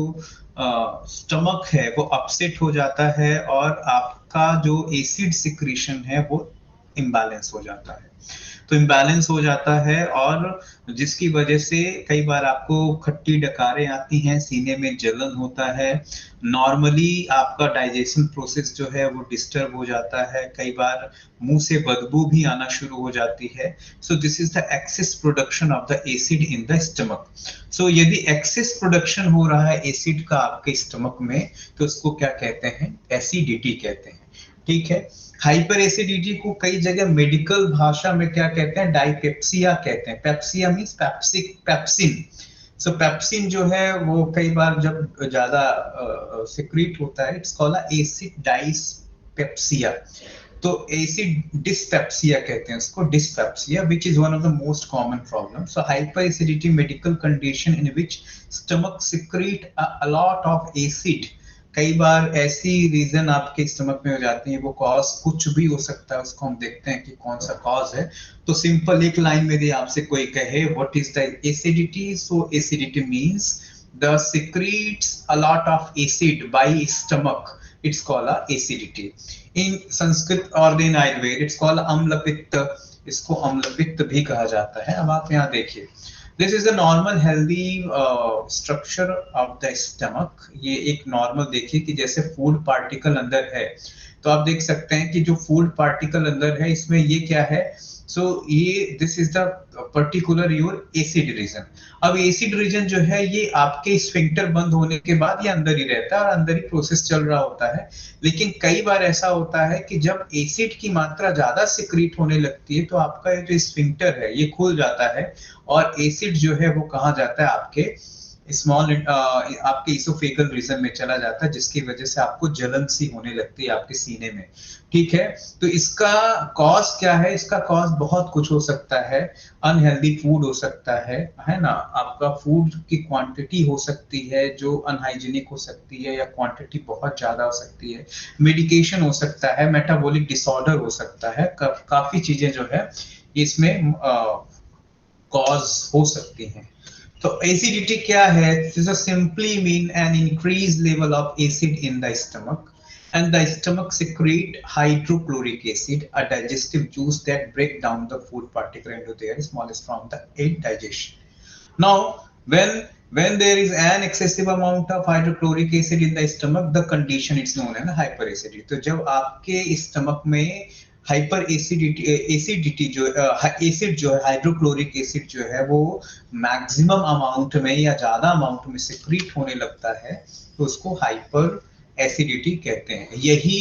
स्टमक है वो अपसेट हो जाता है और आपका जो एसिड सिक्रीशन है वो इम्बैलेंस हो जाता है। तो इम्बैलेंस हो जाता है और जिसकी वजह से कई बार आपको खट्टी डकारें आती हैं, सीने में जलन होता है, नॉर्मली आपका डाइजेशन प्रोसेस जो है वो डिस्टर्ब हो जाता है, कई बार मुंह से बदबू भी आना शुरू हो जाती है। So this is the excess production of the acid in the stomach. So यदि एक्सेस प्रोडक्शन हो रहा है एसिड का आपके स्टमक में तो उसको क्या कहते हैं? एसिडिटी कहते हैं। ठीक है। हाइपर एसिडिटी को कई जगह मेडिकल भाषा में क्या कहते हैं? डाइपेप्सिया कहते हैं। पेप्सिया मींस पेप्सिक, पेप्सिन। सो पेप्सिन जो है वो कई बार जब ज्यादा सिक्रीट होता है, इट्स कॉल्ड एसिड डाइसपेप्सिया। तो एसिड डिस्पेप्सिया कहते हैं उसको, dyspepsia, which is one of the most common problem. So hyper acidity medical condition in which stomach secrete a lot of acid. कई बार ऐसी रीजन आपके स्टमक में हो जाती है, वो कॉज कुछ भी हो सकता है, उसको हम देखते हैं कि कौन सा कॉज है। तो सिंपल एक लाइन में यदि आपसे कोई कहे what is the acidity, so acidity means the secretes a lot of acid by stomach, it's called a acidity. In Sanskrit और इन आयुर्वेद इट्स कॉल्ड अम्ल पित्त, इसको अम्ल पित्त भी कहा जाता है। अब आप यहाँ देखिए, this is a normal healthy structure of the stomach. ये एक नॉर्मल, देखिए कि जैसे फूड पार्टिकल अंदर है, तो आप देख सकते हैं कि जो फूड पार्टिकल अंदर है इसमें ये क्या है? सो ये this is the particular your acid region. अब एसिड रीजन जो है ये आपके स्फिंक्टर बंद होने के बाद ये अंदर ही रहता है और अंदर ही प्रोसेस चल रहा होता है। लेकिन कई बार ऐसा होता है कि जब एसिड की मात्रा ज्यादा सिक्रीट होने लगती है तो आपका ये जो स्फिंक्टर है ये खुल जाता है और एसिड जो है वो कहाँ जाता है? आपके स्मॉल आपके इसोफेगल रीजन में चला जाता है, जिसकी वजह से आपको जलन सी होने लगती है आपके सीने में। ठीक है। तो इसका कॉज क्या है? इसका कॉज बहुत कुछ हो सकता है। अनहेल्दी फूड हो सकता है ना, आपका फूड की क्वांटिटी हो सकती है जो अनहाइजीनिक हो सकती है, या क्वांटिटी बहुत ज्यादा हो सकती है, मेडिकेशन हो सकता है, मेटाबॉलिक डिसऑर्डर हो सकता है, काफी चीजें जो है इसमें कॉज हो सकती हैं। तो एसिडिटी क्या है? This simply mean an increase level of acid in the stomach, and the stomach secrete hydrochloric acid, a digestive juice that break down the food particle into their smallest form, the indigestion. Now when there is an excessive amount of hydrochloric acid in the stomach, the condition is known as hyperacidity. तो जब आपके stomach में hyper acidity जो acid जो है, hydrochloric acid जो है वो मैक्सिमम अमाउंट में या ज्यादा अमाउंट में सिक्रीट होने लगता है तो उसको हाइपर एसिडिटी कहते हैं। यही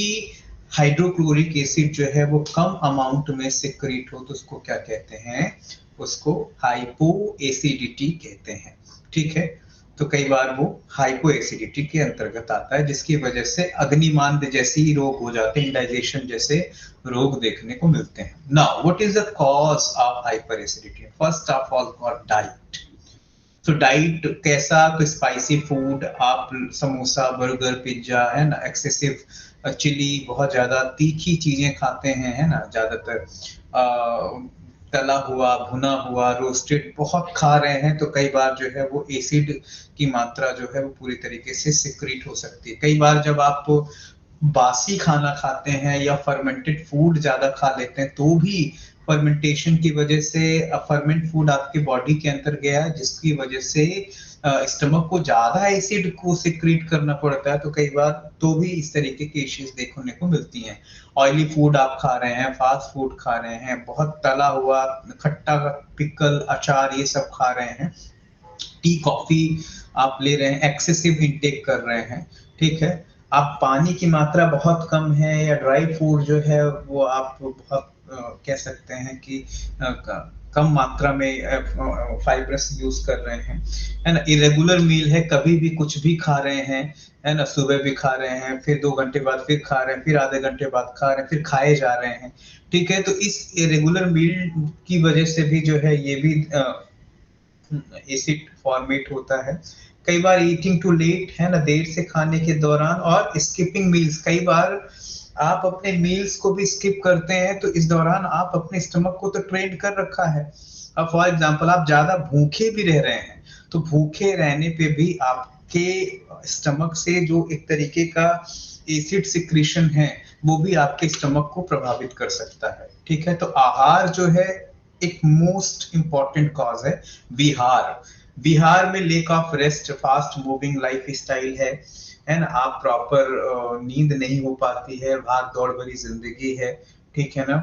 हाइड्रोक्लोरिक एसिड जो है वो कम अमाउंट में सिक्रीट हो तो उसको क्या कहते हैं? उसको हाइपो एसिडिटी कहते हैं। ठीक है। तो कई बार वो हाइपो एसिडिटी के अंतर्गत आता है, जिसकी वजह से अग्निमांद जैसी रोग हो जाते हैं, इंडाइजेशन जैसे रोग देखने को मिलते हैं। Now what is the cause of hyper acidity? First of all called diet. तो डाइट कैसा? तो स्पाइसी फूड, आप समोसा, बर्गर, पिज्जा, है ना, एक्सेसिव चिली, बहुत ज्यादा तीखी चीजें खाते हैं, है ना, ज्यादातर तला हुआ, भुना हुआ, रोस्टेड बहुत खा रहे हैं तो कई बार जो है वो एसिड की मात्रा जो है वो पूरी तरीके से सिक्रीट हो सकती है। कई बार जब आप बासी खाना खाते हैं या फर्मेंटेड फूड ज्यादा खा लेते हैं तो भी फर्मेंटेशन की वजह से फर्मेंट फूड आपके बॉडी के अंदर गया है, जिसकी वजह से स्टमक को ज्यादा एसिड को सिक्रीट करना पड़ता है, तो कई बार तो भी इस तरीके की इश्यूज देखने को मिलती हैं। ऑयली फूड आप खा रहे हैं, फास्ट फूड खा रहे हैं, बहुत तला हुआ, खट्टा, पिकल, अचार ये सब खा रहे हैं, टी कॉफी आप ले रहे हैं, एक्सेसिव इंटेक कर रहे हैं, ठीक है, आप पानी की मात्रा बहुत कम है, या ड्राई फूड जो है वो आप बहुत कह सकते हैं कि कम मात्रा में फाइब्रस यूज कर रहे हैं, है ना, इरेगुलर मील है, कभी भी कुछ भी खा रहे हैं, है ना, सुबह भी खा रहे हैं, फिर 2 घंटे बाद फिर खा रहे हैं, फिर आधे घंटे बाद खा रहे हैं, फिर खाए जा रहे हैं, ठीक है, तो इस इरेगुलर मील की वजह से भी जो है ये भी एसिड फॉर्मेट होता है। कई बार ईटिंग टू लेट, है ना, देर से खाने के दौरान, और स्किपिंग मील्स, कई बार आप अपने मील्स को भी स्किप करते हैं, तो इस दौरान आप अपने स्टमक को तो ट्रेन कर रखा है। अब फॉर एग्जांपल आप ज्यादा भूखे भी रह रहे हैं, तो भूखे रहने पे भी आपके स्टमक से जो एक तरीके का एसिड सिक्रीशन है वो भी आपके स्टमक को प्रभावित कर सकता है, ठीक है। तो आहार जो है एक मोस्ट इंपॉर्टेंट कॉज है। बिहार बिहार में lake of rest, fast moving life style है ना, आप प्रॉपर नींद नहीं हो पाती है, भाग दौड़ भरी जिंदगी है, ठीक है ना,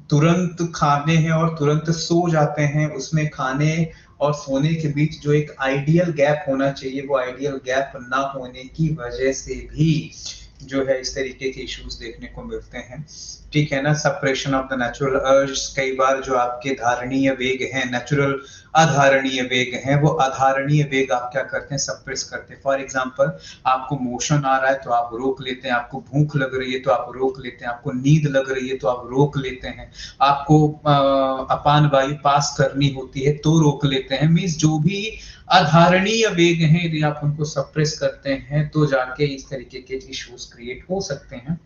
तुरंत खाने हैं और तुरंत सो जाते हैं, उसमें खाने और सोने के बीच जो एक आइडियल गैप होना चाहिए वो आइडियल गैप ना होने की वजह से भी जो है इस तरीके के इश्यूज देखने को मिलते हैं, ठीक है ना। सप्रेशन ऑफ द नेचुरल अर्ज, कई बार जो आपके धारणीय वेग हैं, नेचुरल अधारणीय वेग हैं, वो अधारणीय वेग आप क्या करते हैं, सप्रेस करते हैं। फॉर एग्जांपल आपको मोशन आ रहा है तो आप रोक लेते हैं, आपको भूख लग रही है तो आप रोक लेते हैं, आपको नींद लग रही है तो आप रोक लेते हैं, आपको अपान वायु पास करनी होती है तो रोक लेते हैं। मींस जो भी अधारणीय वेग हैं यदि आप उनको सप्रेस करते हैं तो जाके इस तरीके के इश्यूज क्रिएट हो सकते हैं,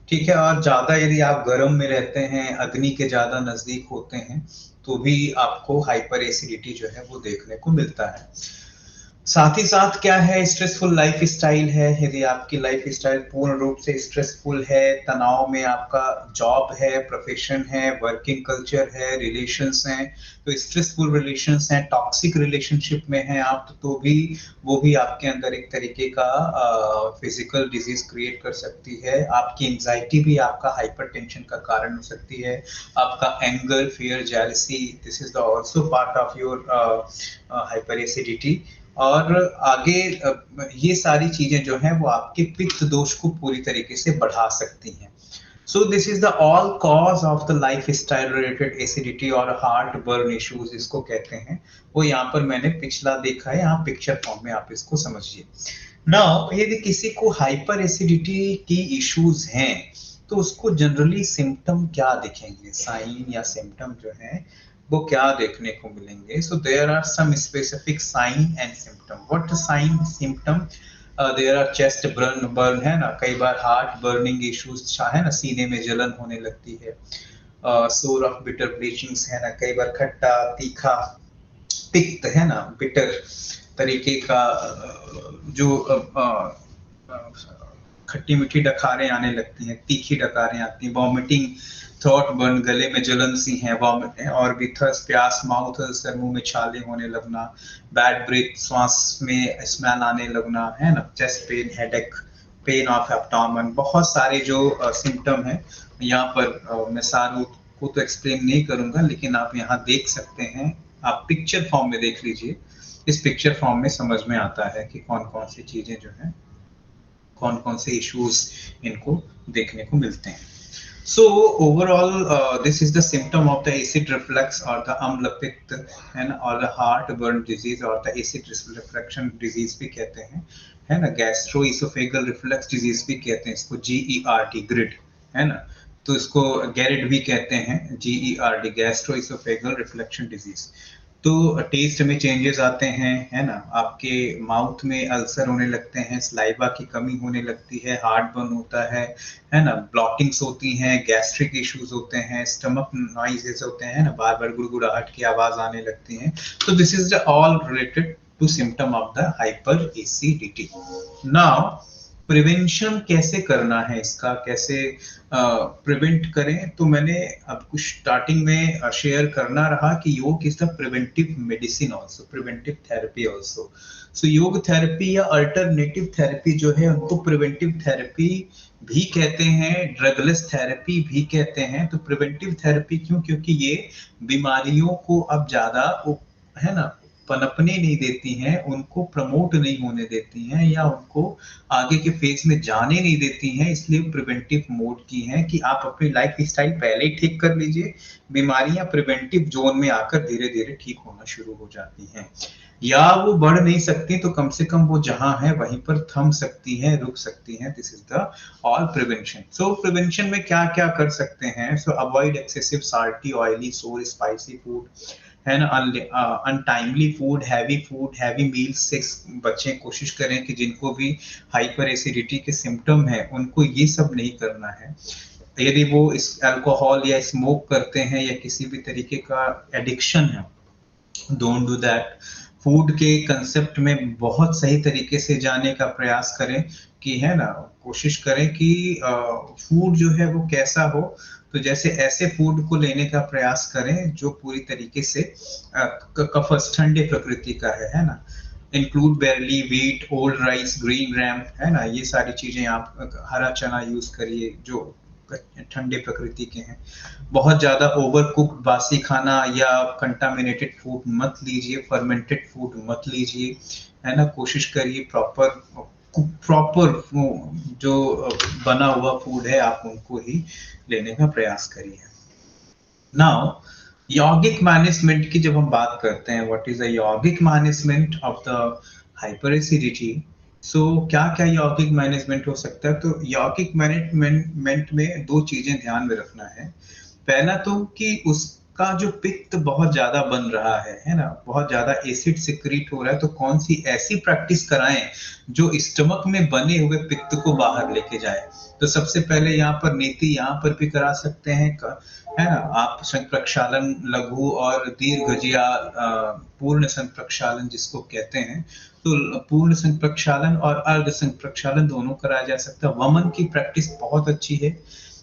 ठीक है। और ज्यादा यदि आप गर्म में रहते हैं, अग्नि के ज्यादा नजदीक होते हैं, तो भी आपको हाइपर एसिडिटी जो है वो देखने को मिलता है। साथ ही साथ क्या है, स्ट्रेसफुल लाइफ स्टाइल है, यदि आपकी लाइफ स्टाइल पूर्ण रूप से स्ट्रेसफुल है, तनाव में आपका जॉब है, प्रोफेशन है, वर्किंग कल्चर है, रिलेशंस हैं, तो स्ट्रेसफुल रिलेशंस हैं, टॉक्सिक रिलेशनशिप में हैं आप, तो भी वो भी आपके अंदर एक तरीके का फिजिकल डिजीज क्रिएट कर सकती है। आपकी एंजाइटी भी आपका हाइपरटेंशन का कारण हो सकती है, आपका anger, fear, jealousy, this is the also part of your hyper acidity. और आगे ये सारी चीजें जो हैं वो आपके पित्त दोष को पूरी तरीके से बढ़ा सकती हैं। So this is the all cause of the life style related acidity और हार्ट बर्न इश्यूज इसको कहते हैं। वो यहाँ पर मैंने पिछला देखा है, यहाँ पिक्चर फॉर्म में आप इसको समझिए। नाउ यदि किसी को हाइपर एसिडिटी की इश्यूज हैं तो उसको जनरली सिम्टम क्या दिखेंगे, साइन या सिम्टम जो है वो क्या देखने को मिलेंगे। So there are some specific sign and symptom. What sign symptom, there are chest burn है ना, कई बार हार्ट बर्निंग इश्यूज है ना, सीने में जलन होने लगती है, सोर ऑफ बिटर ब्लीचिंग्स है ना, कई बार खट्टा तीखा पित्त है ना, बिटर तरीके का जो खट्टी मीठी डकारें आने लगती हैं, तीखी डकारें आती हैं, वॉमिटिंग, थ्रोट बर्न, गले में जलन सी है, वॉमिट है, और भी थर्स्ट, प्यास, माउथ अल्सर, मुंह में छाले होने लगना, बैड ब्रेथ, श्वास में स्मेल आने लगना, है ना, chest pain, headache, pain of abdomen, बहुत सारे जो सिम्टम हैं यहाँ पर मैं सारों को तो एक्सप्लेन नहीं करूंगा, लेकिन आप यहाँ देख सकते हैं, आप पिक्चर फॉर्म में देख लीजिए, इस पिक्चर फॉर्म में समझ में आता है कि कौन कौन सी चीजें जो हैं, कौन कौन से इश्यूज इनको देखने को मिलते हैं। So overall, this is the symptom of the acid reflux or the amla pitt and or the heartburn disease or the acid reflection disease भी कहते हैं, है ना, gastroesophageal reflux disease भी कहते हैं इसको, GERD, GERD, है ना, तो इसको गैरिड भी कहते हैं, GERD, gastroesophageal reflection disease। तो टेस्ट में चेंजेस आते हैं, है ना, आपके माउथ में अल्सर होने लगते हैं, स्लाइवा की कमी होने लगती है, हार्ट बर्न होता है ना, ब्लॉटिंग्स होती हैं, गैस्ट्रिक इश्यूज होते हैं, स्टमक नॉइजेस होते हैं ना, बार बार गुड़गुड़ाहट की आवाज आने लगती है। तो this is the all related to symptom of the hyper acidity. Now prevention कैसे करना है इसका, कैसे प्रिवेंट करें, तो मैंने अब कुछ स्टार्टिंग में शेयर करना रहा कि yoga is the preventive medicine also, preventive therapy also. So yoga therapy या अल्टरनेटिव थेरेपी जो है उनको प्रिवेंटिव थेरेपी भी कहते हैं, ड्रगलेस थेरेपी भी कहते हैं। तो प्रिवेंटिव थेरेपी क्यों, क्योंकि ये बीमारियों को अब ज्यादा, है ना, पनपने नहीं देती हैं, उनको प्रमोट नहीं होने देती हैं, या उनको आगे के फेज में जाने नहीं देती हैं, इसलिए प्रिवेंटिव मोड की हैं कि आप अपनी लाइफ स्टाइल पहले ही ठीक कर लीजिए, बीमारियां प्रिवेंटिव जोन में आकर धीरे धीरे ठीक होना शुरू हो जाती हैं। या वो बढ़ नहीं सकती तो कम से कम वो जहां है वहीं पर थम सकती हैं, रुक सकती हैं। This is the all prevention. So prevention में क्या क्या कर सकते हैं? सो अवॉइड एक्सेसिव साल्टी, ऑयली, सोर, स्पाइसी फूड, है ना, अनटाइमली फूड, हैवी मील्स से बचें। कोशिश करें कि जिनको भी हाइपर एसिडिटी के सिम्टम है उनको ये सब नहीं करना है। यदि वो इस अल्कोहल या स्मोक करते हैं या किसी भी तरीके का एडिक्शन है, डोंट डू दैट। फूड के कंसेप्ट में बहुत सही तरीके से जाने का प्रयास करें कि, है ना, कोशिश करें कि फूड जो है वो कैसा हो। तो जैसे ऐसे फूड को लेने का प्रयास करें जो पूरी तरीके से कफस, ठंडे प्रकृति का है ना। Include बैरली, wheat, old rice, green gram, है ना, ये सारी चीजें आप, हरा चना यूज करिए जो ठंडे प्रकृति के हैं। बहुत ज्यादा ओवर कुक्ड बासी खाना या कंटामिनेटेड फूड मत लीजिए, फर्मेंटेड फूड मत लीजिए, है ना। कोशिश करिए प्रॉपर जो बना हुआ फूड है आप उनको ही लेने का प्रयास करिए। नाउ यौगिक मैनेजमेंट की जब हम बात करते हैं, what is the yogic management of the hyper acidity. So क्या क्या यौगिक मैनेजमेंट हो सकता है? तो यौगिक मैनेजमेंट में दो चीजें ध्यान में रखना है। पहला तो कि उसका जो पित्त बहुत ज्यादा बन रहा है ना, बहुत ज्यादा एसिड सिक्रीट हो रहा है, तो कौन सी ऐसी प्रैक्टिस कराएं जो स्टमक में बने हुए पित्त को बाहर लेके जाए। तो सबसे पहले यहाँ पर नीति यहाँ पर भी करा सकते हैं, है ना, आप संप्रक्षालन, लघु और दीर्घजिया पूर्ण संप्रक्षालन जिसको कहते हैं, तो पूर्ण संप्रक्षालन और अर्ध संप्रक्षालन दोनों कराया जा सकता है। वमन की प्रैक्टिस बहुत अच्छी है।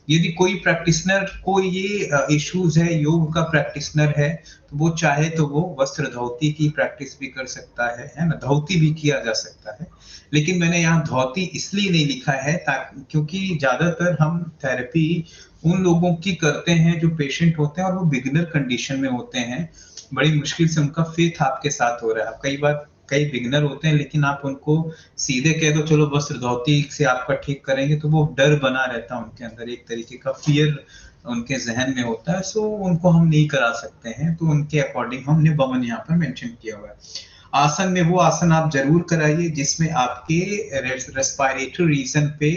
यदि कोई प्रैक्टिशनर को ये इश्यूज है, योग का प्रैक्टिशनर है, तो वो चाहे तो वो वस्त्र धोती की प्रैक्टिस भी कर सकता है ना, धोती भी किया जा सकता है। लेकिन मैंने यहाँ धोती इसलिए नहीं लिखा है ताकि, क्योंकि ज्यादातर हम थेरेपी उन लोगों की करते हैं जो पेशेंट होते हैं और वो बिगिनर कंडीशन में होते हैं, बड़ी मुश्किल से उनका फेथ आपके साथ हो रहा है। कई बार कई बिगिनर होते हैं, लेकिन आप उनको सीधे कह दो चलो वस्त्र धोती से आपका ठीक करेंगे, तो वो डर बना रहता है उनके अंदर, एक तरीके का फियर उनके जहन में होता है। सो उनको हम नहीं करा सकते हैं, तो उनके अकॉर्डिंग हमने वमन यहाँ पर मेंशन किया हुआ है। आसन में वो आसन आप जरूर कराइए जिसमें आपके रेस्पिरेटरी रीजन पे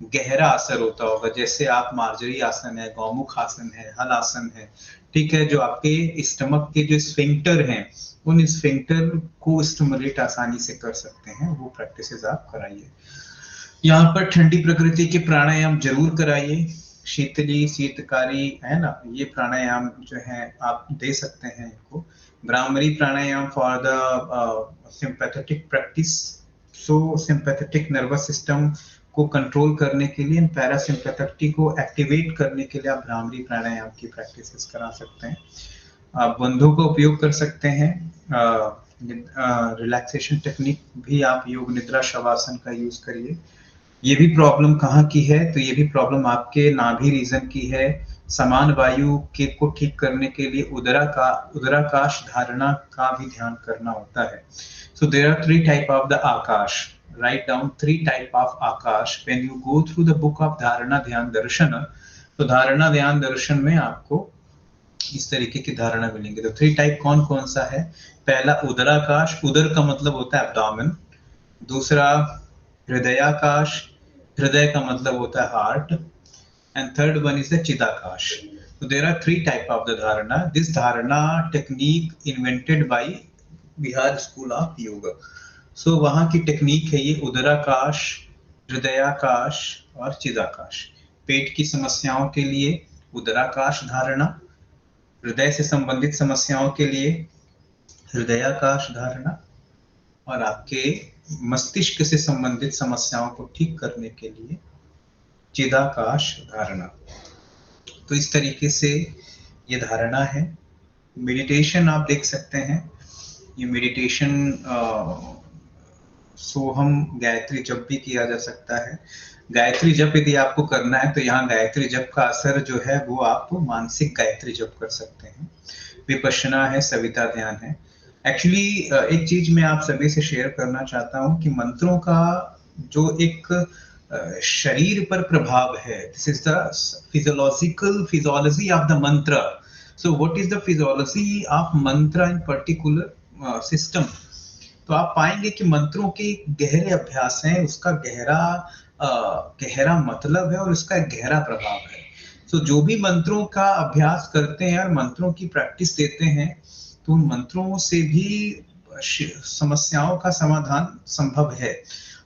गहरा असर होता होगा, जैसे आप मार्जरी आसन है, गौमुख आसन है, हल आसन है, ठीक है, जो आपके स्टमक के जो स्फिंक्टर हैं उन स्फिंक्टर को स्टिमुलेट आसानी से कर सकते हैं, वो प्रैक्टिसेस आप कराइए। यहाँ पर ठंडी प्रकृति के प्राणायाम जरूर कराइए, शीतली, शीतकारी, है ना, ये प्राणायाम जो है आप दे सकते हैं इनको। Bhramari pranayama for the sympathetic practice. So sympathetic nervous system को कंट्रोल करने के लिए, पैरासिम्पैथेटिक को एक्टिवेट करने के लिए आप ब्राह्मरी प्राणायाम की प्रैक्टिसेस करा सकते हैं। आप बंधों का उपयोग कर सकते हैं। रिलैक्सेशन टेक्निक भी आप योग निद्रा शवासन का यूज करिए। ये भी प्रॉब्लम कहाँ की है? तो ये भी प्रॉब्लम आपके नाभि रीजन की है। समान वायु के को ठीक करने के लिए उदराकाश धारणा का भी ध्यान करना होता है। So there are 3 type of the akash. Write down 3 type of akash when you go through the book of dharana dhyan दर्शन। तो धारणा ध्यान दर्शन में आपको इस तरीके की धारणा मिलेंगे। तो 3 टाइप कौन कौन सा है? पहला उदराकाश, उदर का मतलब होता है एब्डोमेन। दूसरा हृदयाकाश, हृदय का मतलब होता है heart. And third one is the chidakasha. So there are three type of the dharana. This dharana technique invented by Bihar School of Yoga. So वहाँ की टेक्निक है ये उदराकाश, हृदयाकाश और चिदाकाश। पेट की समस्याओं के लिए उदराकाश धारणा, हृदय से संबंधित समस्याओं के लिए हृदयाकाश धारणा, और आपके मस्तिष्क से संबंधित समस्याओं को ठीक करने के लिए चिदाकाश धारणा। तो इस तरीके से ये धारणा है। मेडिटेशन आप देख सकते हैं, ये मेडिटेशन सोहम गायत्री जप भी किया जा सकता है। गायत्री जप यदि आपको करना है तो यहाँ गायत्री जप का असर जो है वो आप मानसिक गायत्री जप कर सकते हैं। विपश्यना है, सविता ध्यान है। एक्चुअली एक चीज मैं आप सभी से शेयर करना चाहता हूँ कि मंत्रों का जो एक शरीर पर प्रभाव है, this is the physiology of the mantra. So what is the physiology of mantra in particular system? तो आप पाएंगे कि मंत्रों के गहरे अभ्यास हैं, उसका गहरा मतलब है और उसका गहरा प्रभाव है। तो जो भी मंत्रों का अभ्यास करते हैं और मंत्रों की प्रैक्टिस देते हैं, तो उन मंत्रों से भी समस्याओं का समाधान संभव है।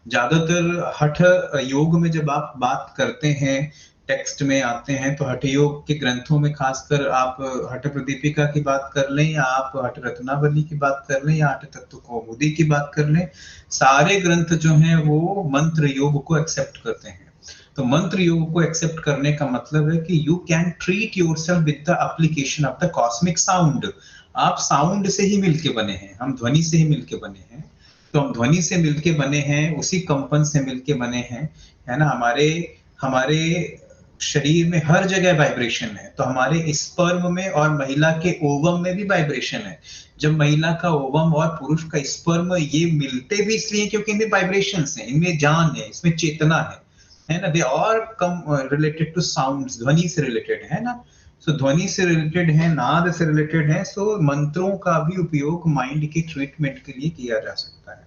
ज्यादातर हठ योग में जब आप बात करते हैं, टेक्स्ट में आते हैं, तो हठ योग के ग्रंथों में खासकर आप हठ प्रदीपिका की बात कर लें या आप हठ रत्नावली की बात कर लें या हठ तत्व कौमुदी की बात कर लें, सारे ग्रंथ जो हैं वो मंत्र योग को एक्सेप्ट करते हैं। तो मंत्र योग को एक्सेप्ट करने का मतलब है कि you can treat yourself with the application of the cosmic sound. आप साउंड से ही मिलके बने हैं, हम ध्वनि से ही मिलके बने हैं। तो हम ध्वनि से मिलके बने हैं, उसी कंपन से मिलके बने हैं, है ना। हमारे शरीर में हर जगह वाइब्रेशन है। तो हमारे स्पर्म में और महिला के ओवम में भी वाइब्रेशन है। जब महिला का ओवम और पुरुष का स्पर्म ये मिलते भी इसलिए क्योंकि इनमें वाइब्रेशंस हैं, इनमें जान है, इसमें चेतना है ना। They are come related to sounds, ध्वनि से रिलेटेड है ना। सो ध्वनि से रिलेटेड है, नाद से रिलेटेड है। सो मंत्रों का भी उपयोग माइंड की ट्रीटमेंट के लिए किया जा सकता है।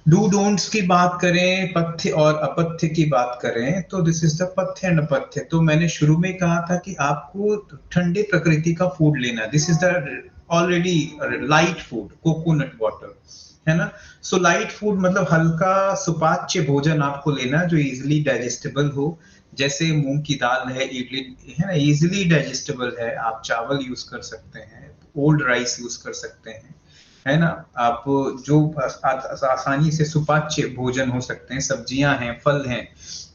डू डोंट्स की बात करें, पथ्य और अपथ्य की बात करें, तो दिस इज द पथ्य एंड अपथ्य। तो मैंने शुरू में कहा था कि आपको ठंडे प्रकृति का फूड लेना, this is the already light food, coconut water, है ना। सो लाइट फूड मतलब हल्का सुपाच्य भोजन आपको लेना जो इजिली डाइजेस्टेबल हो। जैसे मूंग की दाल है, इडली है ना, इजिली डाइजेस्टेबल है। आप चावल यूज कर सकते हैं, ओल्ड राइस यूज कर सकते हैं, है ना। आप जो आसानी से सुपाच्य भोजन हो सकते हैं, सब्जियां हैं, फल हैं,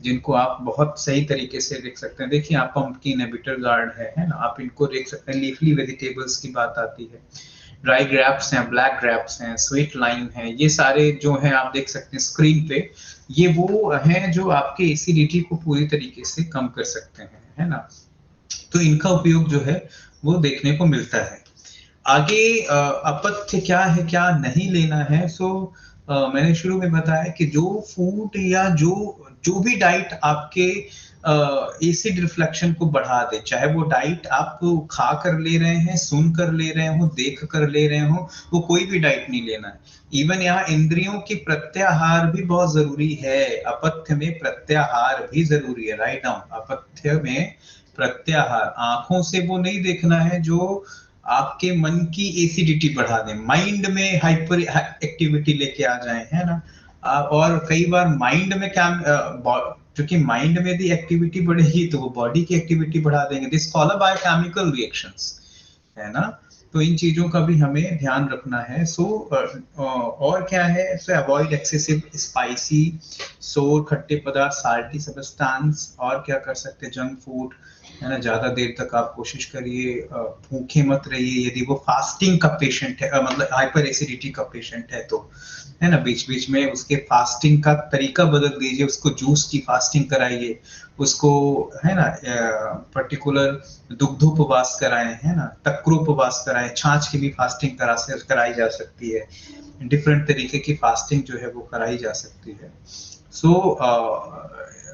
जिनको आप बहुत सही तरीके से देख सकते हैं। देखिए आप पंपकिन है, बिटर गार्ड है ना, आप इनको देख सकते हैं। लीफली वेजिटेबल्स की बात आती है, ड्राई ग्रैप्स हैं, ब्लैक ग्रैप्स हैं, स्वीट लाइम है, ये सारे जो हैं आप देख सकते हैं स्क्रीन पे, ये वो हैं जो आपके एसिडिटी को पूरी तरीके से कम कर सकते हैं, है ना। तो इनका उपयोग जो है वो देखने को मिलता है। आगे अपथ्य क्या है, क्या नहीं लेना है। सो मैंने शुरू में बताया कि जो फूड या जो भी डाइट आपके एसिड रिफ्लेक्शन को बढ़ा दे, चाहे वो डाइट आप खा कर ले रहे हैं, सुन कर ले रहे हो, देख कर ले रहे हो, वो कोई भी डाइट नहीं लेना है। इवन यहाँ इंद्रियों की प्रत्याहार भी बहुत जरूरी है। अपथ्य में प्रत्याहार भी जरूरी है। राइट डाउन, अपथ्य में प्रत्याहार, आंखों से वो नहीं देखना है जो आपके मन की एसिडिटी बढ़ा दें, माइंड में हाइपर एक्टिविटी लेके आ जाए, है ना। और कई बार माइंड में क्या, क्योंकि माइंड में भी एक्टिविटी बढ़ेगी तो वो बॉडी की एक्टिविटी बढ़ा देंगे। This follow by chemical reactions, है ना। तो इन चीजों का भी हमें ध्यान रखना है। सो और क्या है, सो अवॉइड एक्सेसिव स्पाइसी, सोर, खट्टे पदार्थ, साल्टी सब्सटेंस। और क्या कर सकते हैं, जंक फूड, है ना। ज्यादा देर तक आप कोशिश करिए, भूखे मत रहिए। यदि वो फास्टिंग का पेशेंट है, मतलब हाइपर एसिडिटी का पेशेंट है, तो है ना, बीच बीच में उसके फास्टिंग का तरीका बदल दीजिए, उसको जूस की फास्टिंग कराइए, उसको, है ना, पर्टिकुलर दुग्धोपवास कराएं, है ना, तक्रोपवास कराएं, छाछ की भी फास्टिंग कराई जा सकती है। डिफरेंट तरीके की फास्टिंग जो है वो कराई जा सकती है। सो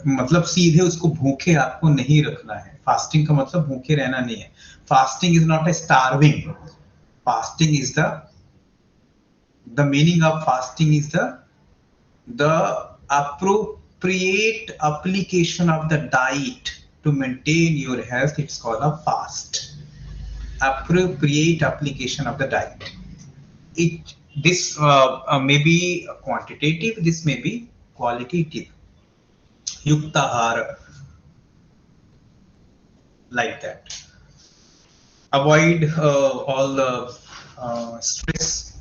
मतलब सीधे उसको भूखे आपको नहीं रखना है। फास्टिंग का मतलब भूखे रहना नहीं है। Fasting is not a starving, fasting is the meaning of fasting is the appropriate application of the diet to maintain your health, it's called a fast. Appropriate application of the diet. This may be quantitative, this may be qualitative. Yuktahar, like that. Avoid all stress,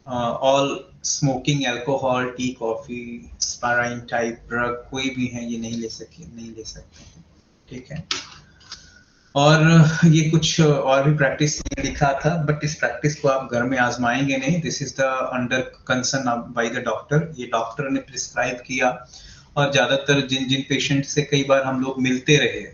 all smoking, alcohol, tea, coffee, aspirin type drug कोई भी है ये नहीं ले सकते हैं, ठीक है। और ये कुछ और भी प्रैक्टिस लिखा था, बट इस प्रैक्टिस को आप घर में आजमाएंगे नहीं। This is the under concern by the doctor, ये डॉक्टर ने प्रिस्क्राइब किया। और ज्यादातर जिन जिन पेशेंट से कई बार हम लोग मिलते रहे,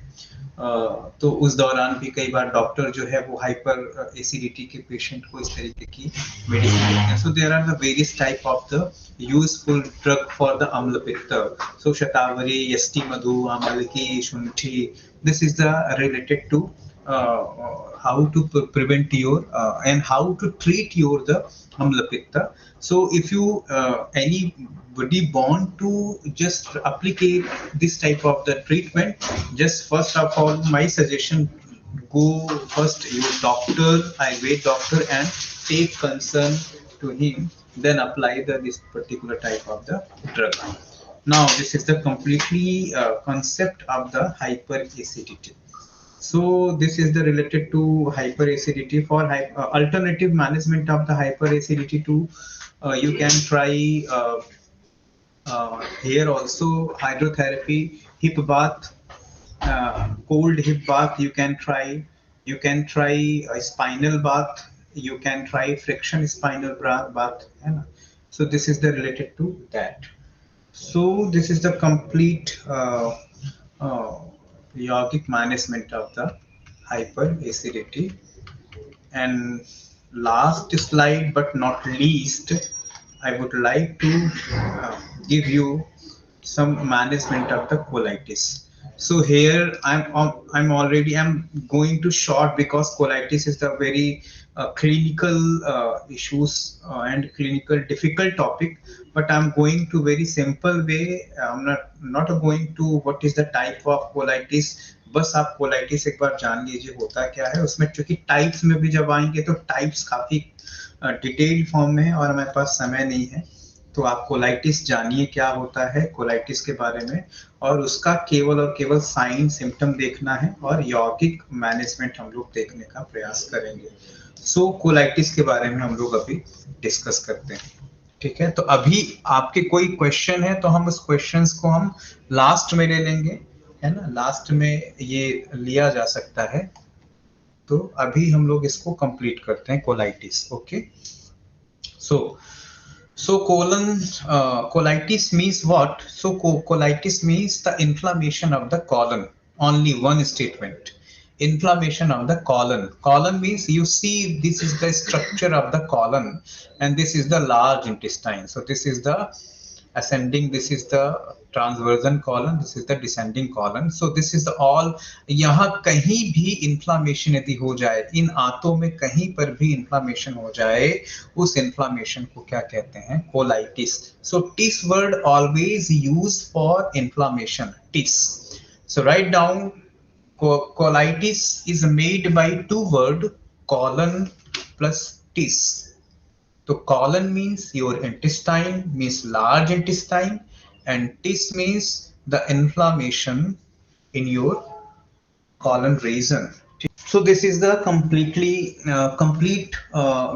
तो उस दौरान भी कई बार डॉक्टर जो है वो हाइपर एसिडिटी के पेशेंट को इस तरीके की मेडिसिन देते हैं। So there are the various type of the useful drug for the amla pitta. So shatavari, यष्टि Madhu, amalaki, शुंठी, this is the related to how to prevent your and how to treat your the amla pitta. So if you anybody want to just applicate this type of the treatment, just first of all my suggestion, go first your doctor, Ayurveda doctor, and take concern to him, then apply this particular type of the drug. Now this is the completely concept of the hyperacidity. So this is the related to hyperacidity. For alternative management of the hyperacidity too, you can try here also hydrotherapy, hip bath, cold hip bath you can try. You can try a spinal bath, you can try friction spinal bath, so this is the related to that. So this is the complete yogic management of the hyperacidity. And last slide but not least, I would like to give you some management of the colitis. So here I'm going to short because colitis is the very clinical issues and clinical difficult topic, but I'm going to very simple way. I'm not going to what is the type of colitis. बस आप colitis एक बार जान लीजिए होता क्या है उसमें, क्योंकि टाइप्स में भी जब आएंगे तो टाइप्स काफी डिटेल फॉर्म में है और हमारे पास समय नहीं है। तो आप कोलाइटिस जानिए क्या होता है कोलाइटिस के बारे में, और उसका केवल और केवल साइन सिम्टम देखना है और यौगिक मैनेजमेंट हम लोग देखने का प्रयास करेंगे। सो कोलाइटिस के बारे में हम लोग अभी डिस्कस करते हैं, ठीक है। तो अभी आपके कोई क्वेश्चन है तो हम उस क्वेश्चंस को हम लास्ट में ले लेंगे, है ना, लास्ट में ये लिया जा सकता है। तो अभी हम लोग इसको कंप्लीट करते हैं colitis, okay. So colitis means what? So colitis means the inflammation of the colon. Only one statement. Inflammation of the colon. Colon means you see this is the structure of the colon and this is the large intestine. So this is the ascending, this is the transversion colon, this is the descending colon. So this is the all, यहाँ कहीं भी inflammation यदि हो जाए, इन आंतों में कहीं पर भी inflammation हो जाए, उस inflammation को क्या कहते हैं? Colitis. So tis word always used for inflammation. Tis. So write down colitis is made by two word, colon plus tis. So colon means your intestine, means large intestine, and tis means the inflammation in your colon region. So this is the complete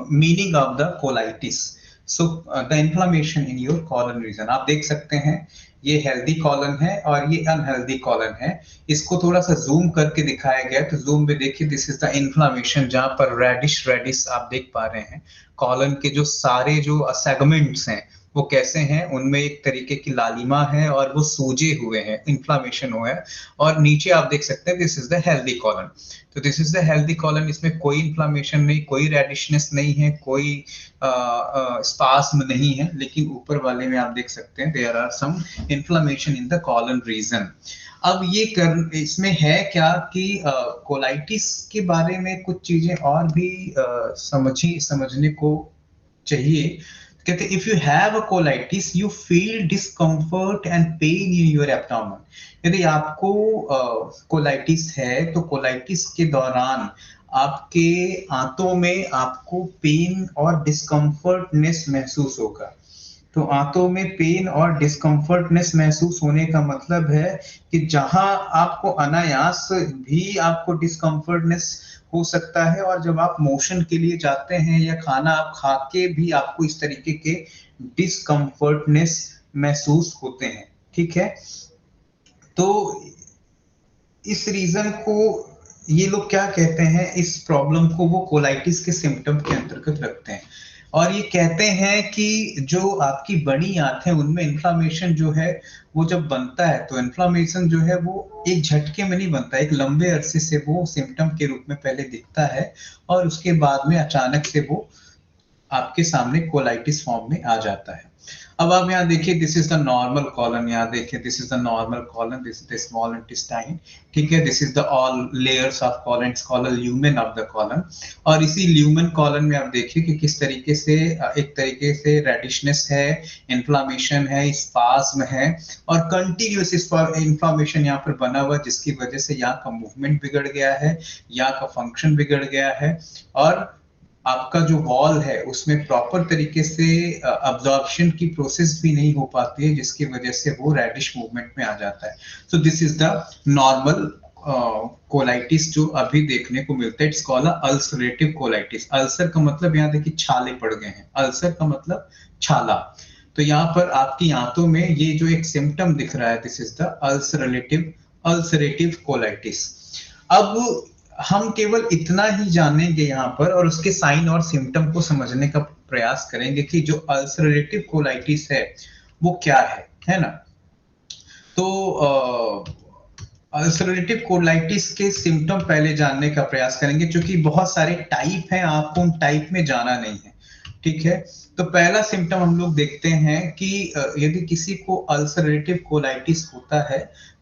meaning of the colitis. So the inflammation in your colon region. आप देख सकते हैं ये healthy colon है और ये unhealthy colon है। इसको थोड़ा सा जूम करके दिखाया गया, तो जूम में देखिए दिस इज द इन्फ्लामेशन, जहां पर रेडिश आप देख पा रहे हैं। कॉलन के जो सारे जो सेगमेंट्स हैं वो कैसे हैं, उनमें एक तरीके की लालिमा है और वो सूजे हुए हैं, इन्फ्लामेशन हुआ है। और नीचे आप देख सकते हैं this is the healthy colon. तो this is the healthy colon, इसमें कोई इन्फ्लामेशन नहीं, कोई रेडिशनेस नहीं है, कोई स्पास्म नहीं है, लेकिन ऊपर वाले में आप देख सकते हैं there are some inflammation in the colon region. अब ये इसमें है क्या कि कोलाइटिस के बारे में कुछ चीजें और भी समझने को चाहिए। कहते if you have a colitis you feel discomfort and pain in your abdomen. यदि आपको कोलाइटिस है तो कोलाइटिस के दौरान आपके आंतों में आपको पेन और डिस्कम्फर्टनेस महसूस होगा। तो आंतों में पेन और डिस्कम्फर्टनेस महसूस होने का मतलब है कि जहां आपको अनायास भी आपको डिस्कम्फर्टनेस हो सकता है, और जब आप मोशन के लिए जाते हैं या खाना आप खा के भी आपको इस तरीके के डिस्कम्फर्टनेस महसूस होते हैं। ठीक है, तो इस रीजन को ये लोग क्या कहते हैं, इस प्रॉब्लम को वो कोलाइटिस के सिम्टम के अंतर्गत रखते हैं। और ये कहते हैं कि जो आपकी बड़ी आंत है उनमें इन्फ्लामेशन जो है वो जब बनता है तो इन्फ्लामेशन जो है वो एक झटके में नहीं बनता, एक लंबे अरसे से वो सिम्टम के रूप में पहले दिखता है और उसके बाद में अचानक से वो आपके सामने कोलाइटिस फॉर्म में आ जाता है। अब आप यहाँ देखिए, this is the normal colon, यहाँ देखिए this is the normal colon, this is the small intestine. ठीक है, this is the all layers of colon, it's called lumen of the colon. और इसी ल्यूमेन कॉलन में आप देखिए कि किस तरीके से एक तरीके से रेडिशनेस है, इन्फ्लामेशन है, स्पाज्म है और कंटिन्यूअस इन्फ्लामेशन यहाँ पर बना हुआ, जिसकी वजह से यहाँ का मूवमेंट बिगड़ गया है, यहाँ का फंक्शन बिगड़ गया है और आपका जो वॉल है उसमें प्रॉपर तरीके से अब्जॉर्प्शन की प्रोसेस भी नहीं हो पाती है, जिसकी वजह से वो रेडिश मूवमेंट में आ जाता है। So this is the normal colitis जो अभी देखने को मिलता है। It's called ulcerative colitis. Ulcer का मतलब यहाँ देखिए छाले पड़ गए हैं, अल्सर का मतलब छाला। तो यहाँ पर आपकी आंतों में ये जो एक सिम्टम दिख रहा है, this is the ulcerative colitis. अब हम केवल इतना ही जानेंगे यहाँ पर और उसके साइन और सिम्टम को समझने का प्रयास करेंगे कि जो अल्सरेटिव कोलाइटिस है वो क्या है ना। तो अल्सरेटिव कोलाइटिस के सिम्टम पहले जानने का प्रयास करेंगे, क्योंकि बहुत सारे टाइप हैं, आपको उन टाइप में जाना नहीं है। ठीक है, तो पहला सिम्टम हम लोग देखते हैं कि यदि किसी को अल्सरेटिव कोलाइटिस होता है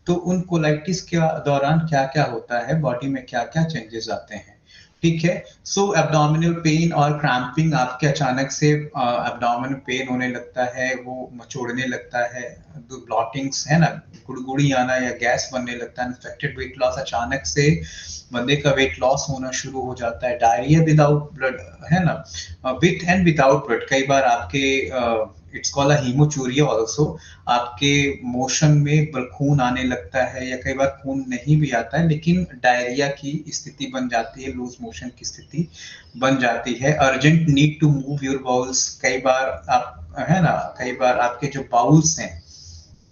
तो उन कोलाइटिस के दौरान क्या क्या होता है, बॉडी में क्या क्या चेंजेस आते हैं। ठीक है, सो एब्डोमिनल पेन और क्रैम्पिंग, आपके अचानक से एब्डोमिनल पेन होने लगता है, वो मचोड़ने लगता है, ब्लॉटिंग्स है ना, गुड़गुड़ी आना या गैस बनने लगता है, अनएक्सपेक्टेड वेट लॉस, अचानक से बंदे का वेट लॉस होना शुरू हो जाता है, डायरिया विदाउट ब्लड है ना, विथ एंड विदाउट ब्लड। कई बार आपके इट्स कॉल्ड हीमोचूरिया ऑल्सो, आपके मोशन में खून आने लगता है या कई बार खून नहीं भी आता है लेकिन डायरिया की स्थिति बन जाती है, लूज मोशन की स्थिति बन जाती है। Urgent need to move your bowels, कई बार आप है ना, कई बार आपके जो बाउल्स हैं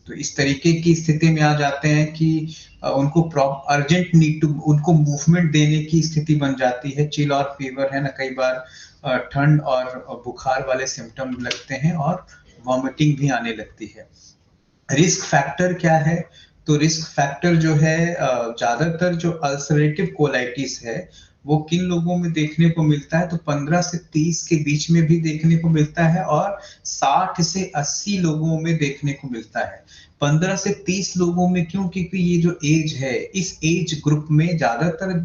तो इस तरीके की स्थिति में आ जाते हैं कि उनको अर्जेंट नीड टू, उनको मूवमेंट देने की स्थिति बन जाती है। चिल और फीवर है ना, कई बार ठंड और बुखार वाले सिम्टम लगते हैं और वॉमिटिंग भी आने लगती है। रिस्क फैक्टर क्या है, तो रिस्क फैक्टर जो है ज्यादातर जो अल्सरेटिव कोलाइटिस है वो किन लोगों में देखने को मिलता है, तो 15 से 30 के बीच में भी देखने को मिलता है और 60 से 80 लोगों में देखने को मिलता है। 15 से 30 लोगों में क्यों, क्योंकि ये जो एज है इस एज ग्रुप में ज्यादातर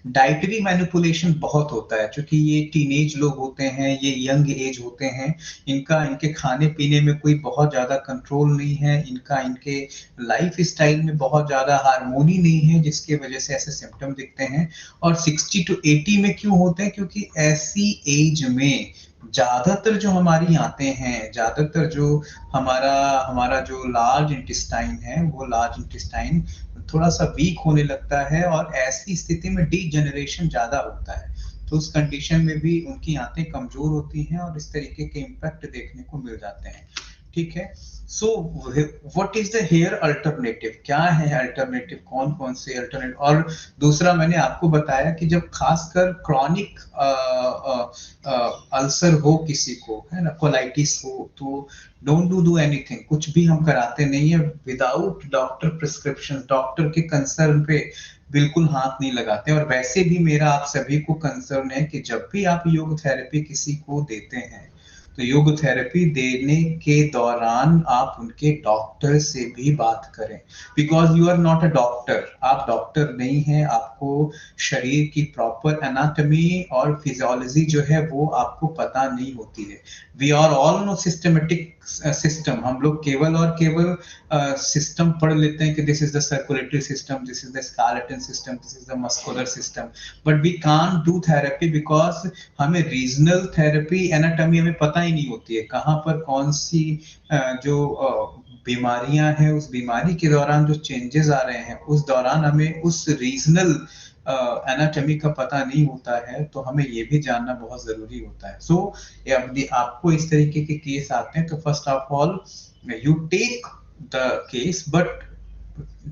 डाइटरी मैनिपुलेशन बहुत होता है, क्योंकि ये टीनेज लोग होते हैं, ये यंग एज होते हैं, इनके खाने पीने में कोई बहुत ज्यादा कंट्रोल नहीं है, इनके लाइफ स्टाइल में बहुत ज्यादा हार्मोनी नहीं है, जिसकी वजह से ऐसे सिम्टम दिखते हैं। और 60 to 80 में क्यों होते हैं, क्योंकि ऐसी एज में ज्यादातर जो हमारी आंतें हैं, ज्यादातर जो हमारा जो लार्ज इंटेस्टाइन है वो लार्ज इंटेस्टाइन थोड़ा सा वीक होने लगता है और ऐसी स्थिति में डीजेनरेशन ज्यादा होता है। तो उस कंडीशन में भी उनकी आंतें कमजोर होती हैं और इस तरीके के इम्पैक्ट देखने को मिल जाते हैं। ठीक है, so what is the here alternative, क्या है अल्टरनेटिव, कौन कौन से अल्टरनेटिव। और दूसरा मैंने आपको बताया कि जब खासकर क्रॉनिक अल्सर हो किसी को है ना, कोलाइटिस हो, तो डोंट डू एनीथिंग, कुछ भी हम कराते नहीं है विदाउट डॉक्टर प्रिस्क्रिप्शन, डॉक्टर के कंसर्न पे बिल्कुल हाथ नहीं लगाते। और वैसे भी मेरा आप सभी को कंसर्न है कि जब भी आप योग थेरेपी किसी को देते हैं तो योग थेरेपी देने के दौरान आप उनके डॉक्टर से भी बात करें, because you are not a doctor, आप डॉक्टर नहीं हैं, आपको शरीर की प्रॉपर एनाटॉमी और फिजियोलॉजी जो है वो आपको पता नहीं होती है। We are all no systematic system, हम लोग केवल और केवल सिस्टम पढ़ लेते हैं कि this is the circulatory system, this is the skeleton system, this is the muscular system, but we can't do therapy because हमें रीजनल थेरेपी एनाटॉमी हमें पता ही नहीं होती है, कहाँ पर कौन सी जो बीमारियां हैं, उस बीमारी के दौरान जो चेंजेस आ रहे हैं उस दौरान हमें उस रीजनल एनाटॉमी का पता नहीं होता है, तो हमें ये भी जानना बहुत जरूरी होता है। सो आपको इस तरीके के केस आते हैं तो first of all you take the case, but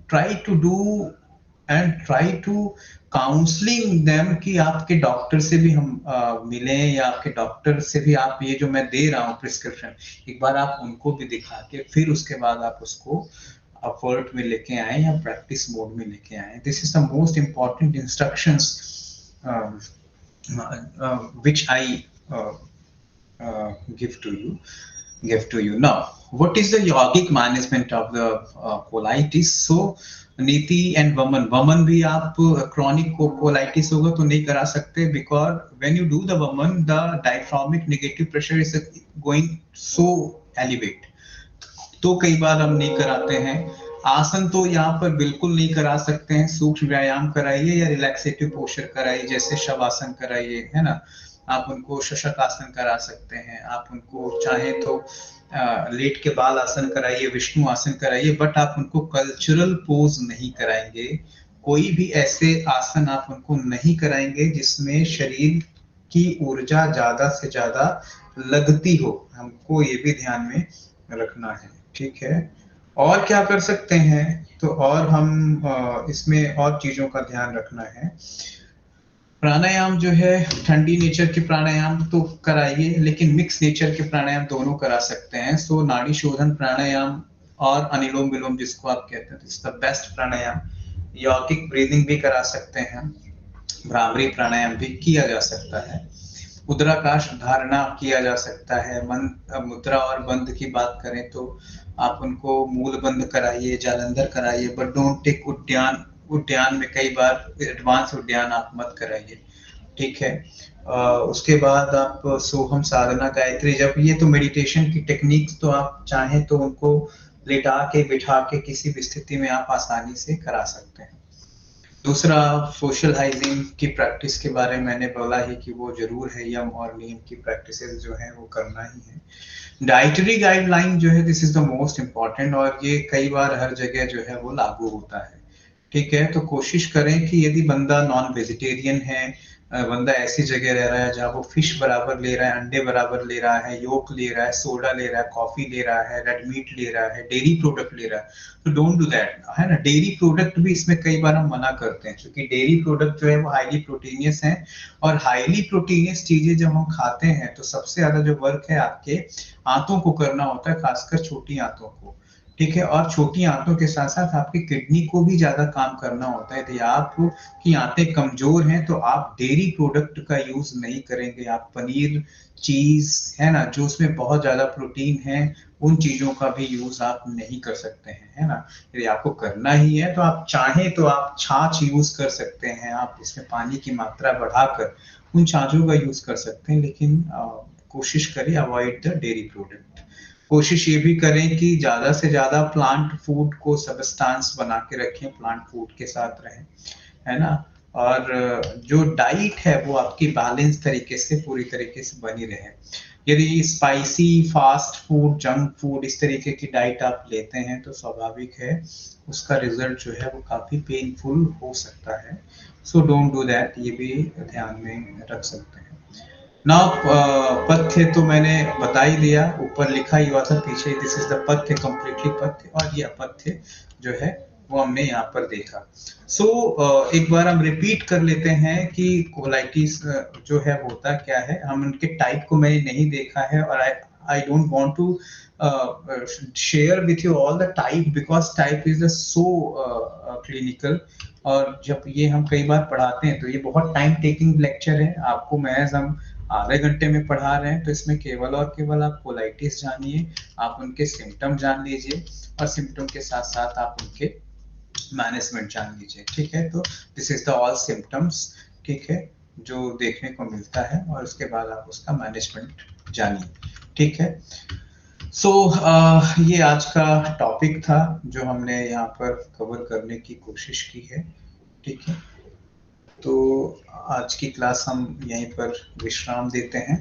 try to do and try to counselling them कि आपके डॉक्टर से भी हम मिलें, या आपके डॉक्टर से भी आप ये जो मैं दे रहा हूँ प्रिस्क्रिप्शन एक बार आप उनको भी दिखा के फिर उसके बाद आप उसको वर्क में लेके आए या प्रैक्टिस मोड में लेके आए। This is the most important instructions which I give to you now. What is the yogic management of the colitis? So नीति एंड वमन भी आप क्रॉनिक कोलाइटिस होगा तो नहीं करा सकते, because when you do the vamana the diaphragmatic negative pressure is going so elevate, तो कई बार हम नहीं कराते हैं। आसन तो यहाँ पर बिल्कुल नहीं करा सकते हैं, सूक्ष्म व्यायाम कराइए या रिलैक्सेटिव पोस्चर कराइए, जैसे शवासन कराइए, है ना, आप उनको शशक आसन करा सकते हैं, आप उनको चाहे तो लेट के बाल आसन कराइए, विष्णु आसन कराइए, बट आप उनको कल्चरल पोज नहीं कराएंगे, कोई भी ऐसे आसन आप उनको नहीं कराएंगे जिसमें शरीर की ऊर्जा ज्यादा से ज्यादा लगती हो, हमको ये भी ध्यान में रखना है, ठीक है। और क्या कर सकते हैं, तो और हम इसमें और चीजों का ध्यान रखना है। प्राणायाम जो है ठंडी नेचर के प्राणायाम तो कराइए, लेकिन मिक्स नेचर के प्राणायाम दोनों करा सकते हैं। सो नाड़ी शोधन प्राणायाम और अनुलोम विलोम जिसको आप कहते हैं, दिस द बेस्ट प्राणायाम। यौगिक ब्रीदिंग भी करा सकते हैं, भ्रामरी प्राणायाम भी किया जा सकता है, उदराकाश धारणा किया जा सकता है। मुद्रा और बंद की बात करें तो आप उनको मूल बंद कराइए, जालंधर कराइए, बट डोंट टेक उद्यान में कई बार एडवांस उद्यान आप मत कराइए, ठीक है। उसके बाद आप सोहम साधना गायत्री, जब ये तो मेडिटेशन की टेक्निक्स तो आप चाहें तो उनको लेटा के बिठा के किसी भी स्थिति में आप आसानी से करा सकते हैं। दूसरा, सोशल हाइजीन की प्रैक्टिस के बारे में मैंने बोला ही कि वो जरूर है, यम और नियम की प्रैक्टिस जो है वो करना ही है। डाइटरी गाइडलाइन जो है this is the most important, और ये कई बार हर जगह जो है वो लागू होता है, ठीक है। तो कोशिश करें कि यदि बंदा नॉन वेजिटेरियन है, बंदा ऐसी जगह रह रहा है जहाँ वो फिश बराबर ले रहा है, अंडे बराबर ले रहा है, योक ले रहा है, सोडा ले रहा है, कॉफी ले रहा है, रेड मीट ले रहा है, डेयरी प्रोडक्ट ले रहा है, तो डोंट डू दैट, है ना। डेयरी प्रोडक्ट भी इसमें कई बार हम मना करते हैं, क्योंकि डेयरी प्रोडक्ट जो है वो हाईली प्रोटीनियस है, और हाईली प्रोटीनियस चीजें जब हम खाते हैं तो सबसे ज्यादा जो वर्क है आपके आंतों को करना होता है, खासकर छोटी आंतों को, ठीक है। और छोटी आंतों के साथ साथ आपकी किडनी को भी ज्यादा काम करना होता है। यदि आपकी आंतें कमजोर हैं तो आप डेयरी प्रोडक्ट का यूज नहीं करेंगे, आप पनीर, चीज, है ना, जो उसमें बहुत ज्यादा प्रोटीन है, उन चीजों का भी यूज आप नहीं कर सकते हैं, है ना। यदि आपको करना ही है तो आप चाहें तो आप छाछ यूज कर सकते हैं, आप इसमें पानी की मात्रा बढ़ाकर उन छाछों का यूज कर सकते हैं, लेकिन कोशिश करें अवॉइड द डेयरी प्रोडक्ट। कोशिश ये भी करें कि ज्यादा से ज्यादा प्लांट फूड को सबस्टांस बना के रखें, प्लांट फूड के साथ रहें, है ना। और जो डाइट है वो आपकी बैलेंस तरीके से पूरी तरीके से बनी रहे। यदि spicy, fast food, junk food इस तरीके की डाइट आप लेते हैं तो स्वाभाविक है उसका रिजल्ट जो है वो काफी पेनफुल हो सकता है। सो डोंट डू दैट, ये भी ध्यान में रख सकते हैं। ना पथ्य तो मैंने बता ही दिया, ऊपर लिखा ही हुआ था पीछे, दिस इज द पथ्य, कंप्लीटली पथ्य, और ये अपथ्य जो है वो हमने यहाँ पर देखा। सो एक बार हम रिपीट कर लेते हैं कि कोलाइटिस जो है होता क्या है। हम उनके टाइप को मैंने नहीं देखा है, और I don't want to share with you all the type because type is so clinical. और जब ये हम कई बार पढ़ाते हैं तो ये बहुत टाइम टेकिंग लेक्चर है, आपको महज हम आधे घंटे में पढ़ा रहे हैं, तो इसमें केवल और केवल आप कोलाइटिस जानिए, आप उनके सिम्टम जान लीजिए और सिम्टम के साथ साथ आप उनके मैनेजमेंट जान लीजिए। ठीक है, तो this is the all symptoms, ठीक है, जो देखने को मिलता है और उसके बाद आप उसका मैनेजमेंट जानिए। ठीक है, सो ये आज का टॉपिक था जो हमने यहाँ पर कवर करने की कोशिश की है। ठीक है, तो आज की क्लास हम यहीं पर विश्राम देते हैं।